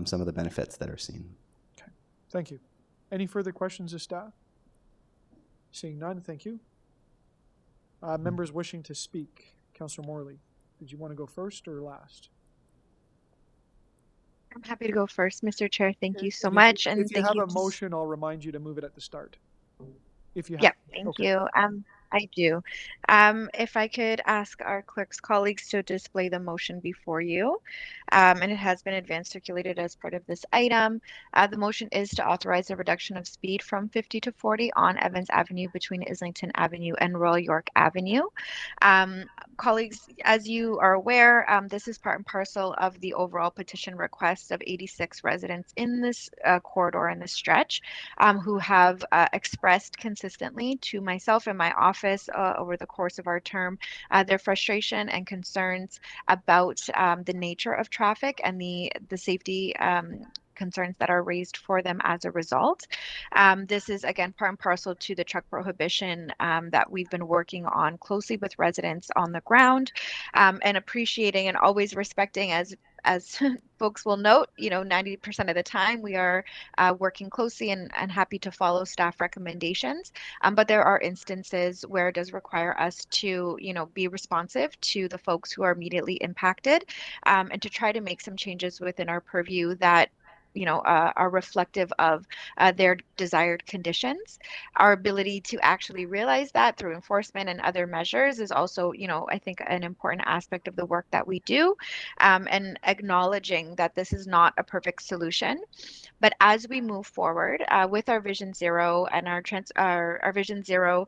[SPEAKER 17] some of the benefits that are seen.
[SPEAKER 8] Okay, thank you. Any further questions of staff? Seeing none, thank you. Members wishing to speak. Councillor Morley, did you want to go first or last?
[SPEAKER 9] I'm happy to go first, Mr. Chair. Thank you so
[SPEAKER 8] And
[SPEAKER 9] much.
[SPEAKER 8] If you
[SPEAKER 9] thank
[SPEAKER 8] have
[SPEAKER 9] you
[SPEAKER 8] a motion, I'll remind you to move it at the start. if you have.
[SPEAKER 9] Yep, thank
[SPEAKER 8] Okay.
[SPEAKER 9] you. I do. If I could ask our clerk's colleagues to display the motion before you, and it has been advance circulated as part of this item. The motion is to authorize a reduction of speed from 50 to 40 on Evans Avenue between Islington Avenue and Royal York Avenue. Colleagues, as you are aware, this is part and parcel of the overall petition request of 86 residents in this corridor and this stretch, who have expressed consistently to myself and my office over the course of our term their frustration and concerns about the nature of traffic and the safety concerns that are raised for them as a result. This is, again, part and parcel to the truck prohibition that we've been working on closely with residents on the ground, and appreciating and always respecting, as folks will note, 90% of the time we are working closely and happy to follow staff recommendations. But there are instances where it does require us to, be responsive to the folks who are immediately impacted, and to try to make some changes within our purview that are reflective of their desired conditions. Our ability to actually realize that through enforcement and other measures is also, I think, an important aspect of the work that we do, and acknowledging that this is not a perfect solution. But as we move forward with our Vision Zero and our Vision Zero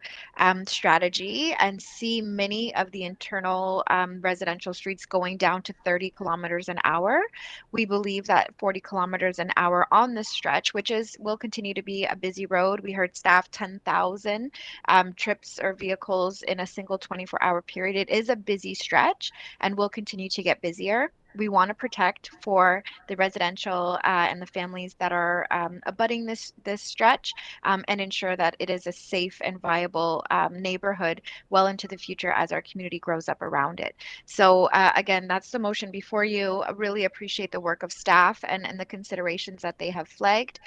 [SPEAKER 9] strategy, and see many of the internal residential streets going down to 30 kilometers an hour, we believe that 40 kilometers an hour on this stretch, which will continue to be a busy road. We heard staff 10,000 trips or vehicles in a single 24-hour period. It is a busy stretch and will continue to get busier. We want to protect for the residential and the families that are abutting this stretch, and ensure that it is a safe and viable neighborhood well into the future as our community grows up around it. So again, that's the motion before you. I really appreciate the work of staff and the considerations that they have flagged.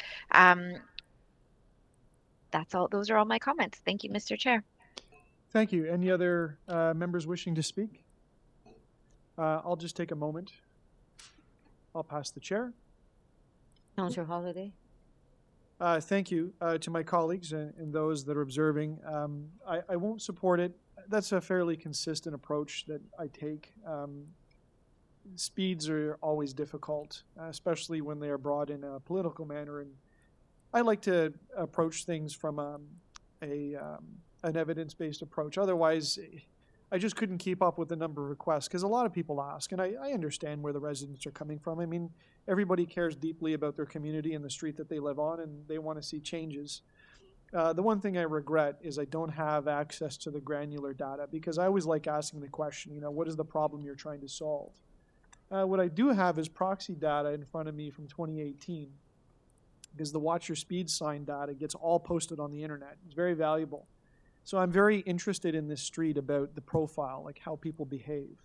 [SPEAKER 9] That's all. Those are all my comments. Thank you, Mr. Chair.
[SPEAKER 8] Thank you. Any other members wishing to speak? I'll just take a moment. I'll pass the chair.
[SPEAKER 5] Councillor Holiday.
[SPEAKER 8] Thank you to my colleagues and those that are observing. I won't support it. That's a fairly consistent approach that I take. Speeds are always difficult, especially when they are brought in a political manner. And I like to approach things from an evidence-based approach. Otherwise, I just couldn't keep up with the number of requests, because a lot of people ask, and I understand where the residents are coming from. I mean, everybody cares deeply about their community and the street that they live on, and they want to see changes. The one thing I regret is I don't have access to the granular data, because I always like asking the question, what is the problem you're trying to solve? What I do have is proxy data in front of me from 2018, because the Watch Your Speed sign data gets all posted on the internet. It's very valuable. So I'm very interested in this street about the profile, like how people behave.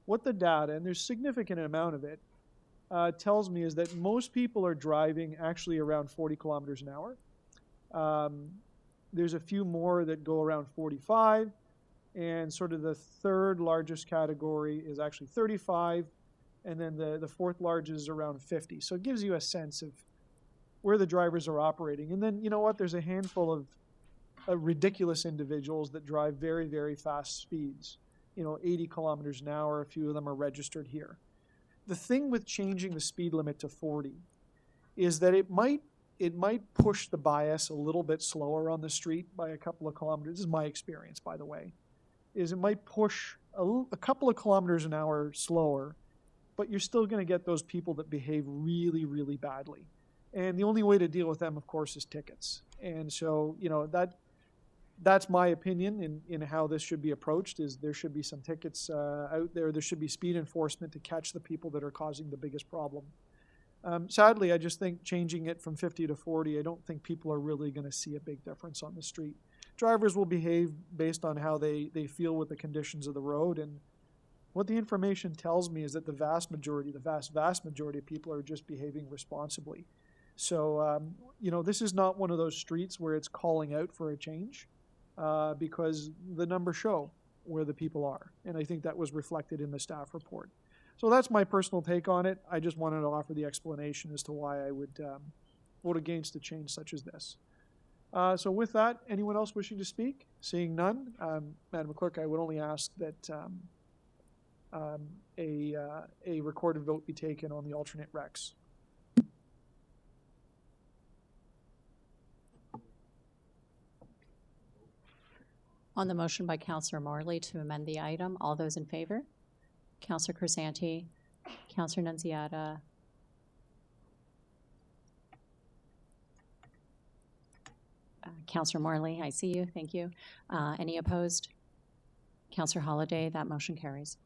[SPEAKER 8] What the data, and there's a significant amount of it, tells me is that most people are driving actually around 40 kilometers an hour. There's a few more that go around 45, and sort of the third largest category is actually 35, and then the fourth largest is around 50. So it gives you a sense of where the drivers are operating. And then, there's a handful of ridiculous individuals that drive very, very fast speeds, 80 kilometers an hour. A few of them are registered here. The thing with changing the speed limit to 40 is that it might push the bias a little bit slower on the street by a couple of kilometers. This is my experience, by the way, is it might push a couple of kilometers an hour slower, but you're still going to get those people that behave really, really badly. And the only way to deal with them, of course, is tickets. And so, that's my opinion in how this should be approached. Is there should be some tickets out there. There should be speed enforcement to catch the people that are causing the biggest problem. Sadly, I just think changing it from 50 to 40, I don't think people are really going to see a big difference on the street. Drivers will behave based on how they feel with the conditions of the road. And what the information tells me is that the vast majority of people are just behaving responsibly. So, this is not one of those streets where it's calling out for a change. Because the numbers show where the people are. And I think that was reflected in the staff report. So that's my personal take on it. I just wanted to offer the explanation as to why I would vote against a change such as this. So with that, anyone else wishing to speak? Seeing none, Madam Clerk, I would only ask that a recorded vote be taken on the alternate recs.
[SPEAKER 6] On the motion by Councillor Morley to amend the item, all those in favor? Councillor Crescent, Councillor Nunziata, Councillor Morley, I see you, thank you. Any opposed? Councillor Holiday, that motion carries.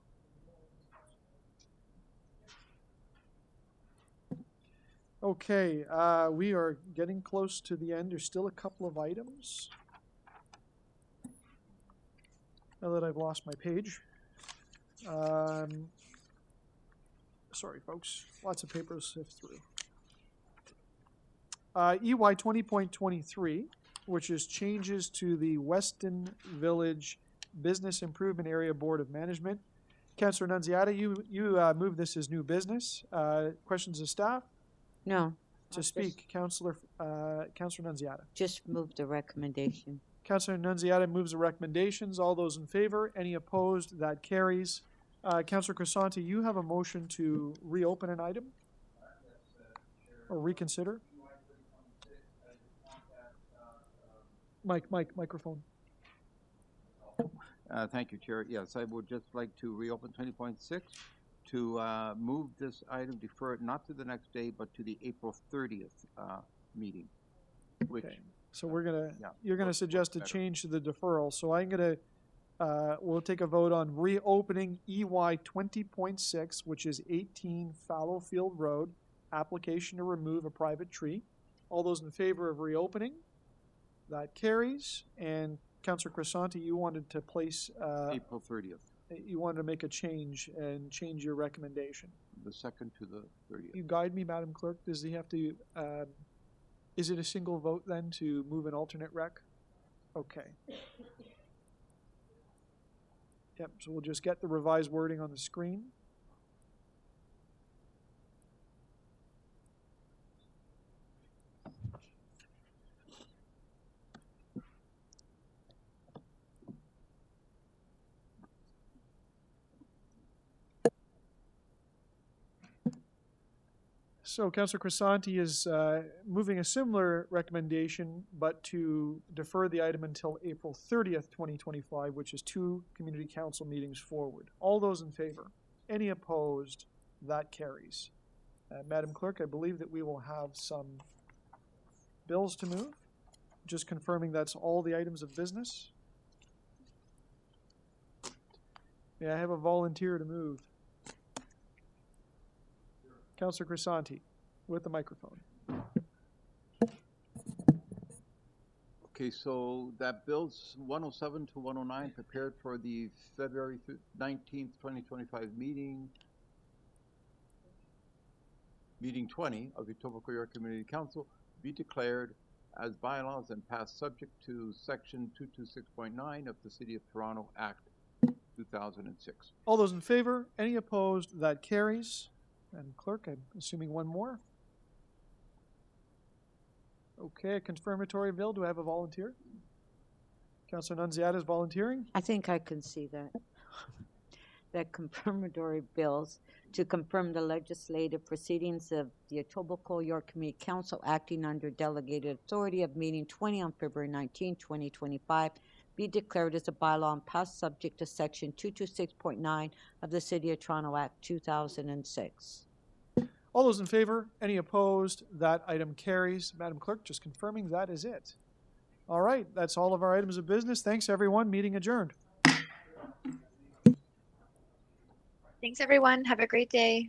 [SPEAKER 8] Okay, we are getting close to the end. There's still a couple of items. Now that I've lost my page. Sorry, folks. Lots of paper to sift through. EY 20.23, which is changes to the Weston Village Business Improvement Area Board of Management. Councillor Nunziata, you moved this as new business. Questions of staff?
[SPEAKER 5] No.
[SPEAKER 8] To speak, Councillor Nunziata.
[SPEAKER 5] Just move the recommendation.
[SPEAKER 8] Councillor Nunziata moves the recommendations. All those in favor? Any opposed? That carries. Councillor Crescent, you have a motion to reopen an item? Or reconsider? Microphone.
[SPEAKER 10] Thank you, Chair. Yes, I would just like to reopen 20.6 to move this item, defer it not to the next day, but to the April 30th meeting. Which,
[SPEAKER 8] okay. So we're gonna, you're gonna suggest a change to the deferral. So I'm gonna, we'll take a vote on reopening EY 20.6, which is 18 Fallowfield Road, application to remove a private tree. All those in favor of reopening? That carries. And Councillor Crescent, you wanted to place
[SPEAKER 10] April 30th.
[SPEAKER 8] You wanted to make a change and change your recommendation.
[SPEAKER 10] The 2nd to the 30th.
[SPEAKER 8] You guide me, Madam Clerk. Does he have to? Is it a single vote then to move an alternate rec? Okay. Yep. So we'll just get the revised wording on the screen. So Councillor Crescent is moving a similar recommendation, but to defer the item until April 30th, 2025, which is 2 community council meetings forward. All those in favor? Any opposed? That carries. Madam Clerk, I believe that we will have some bills to move. Just confirming that's all the items of business. May I have a volunteer to move? Councillor Crescent, with the microphone.
[SPEAKER 10] Okay, so that bill's 107 to 109 prepared for the February 19th, 2025 meeting 20 of the Etobicoke York Community Council be declared as bylaws and passed subject to Section 226.9 of the City of Toronto Act 2006.
[SPEAKER 8] All those in favor? Any opposed? That carries. And Clerk, I'm assuming one more. Okay, a confirmatory bill. Do I have a volunteer? Councillor Nunziata is volunteering?
[SPEAKER 5] I think I can see that. That confirmatory bills to confirm the legislative proceedings of the Etobicoke York Community Council acting under delegated authority of meeting 20 on February 19, 2025 be declared as a bylaw and passed subject to Section 226.9 of the City of Toronto Act 2006.
[SPEAKER 8] All those in favor? Any opposed? That item carries. Madam Clerk, just confirming that is it. All right, that's all of our items of business. Thanks, everyone. Meeting adjourned.
[SPEAKER 9] Thanks, everyone. Have a great day.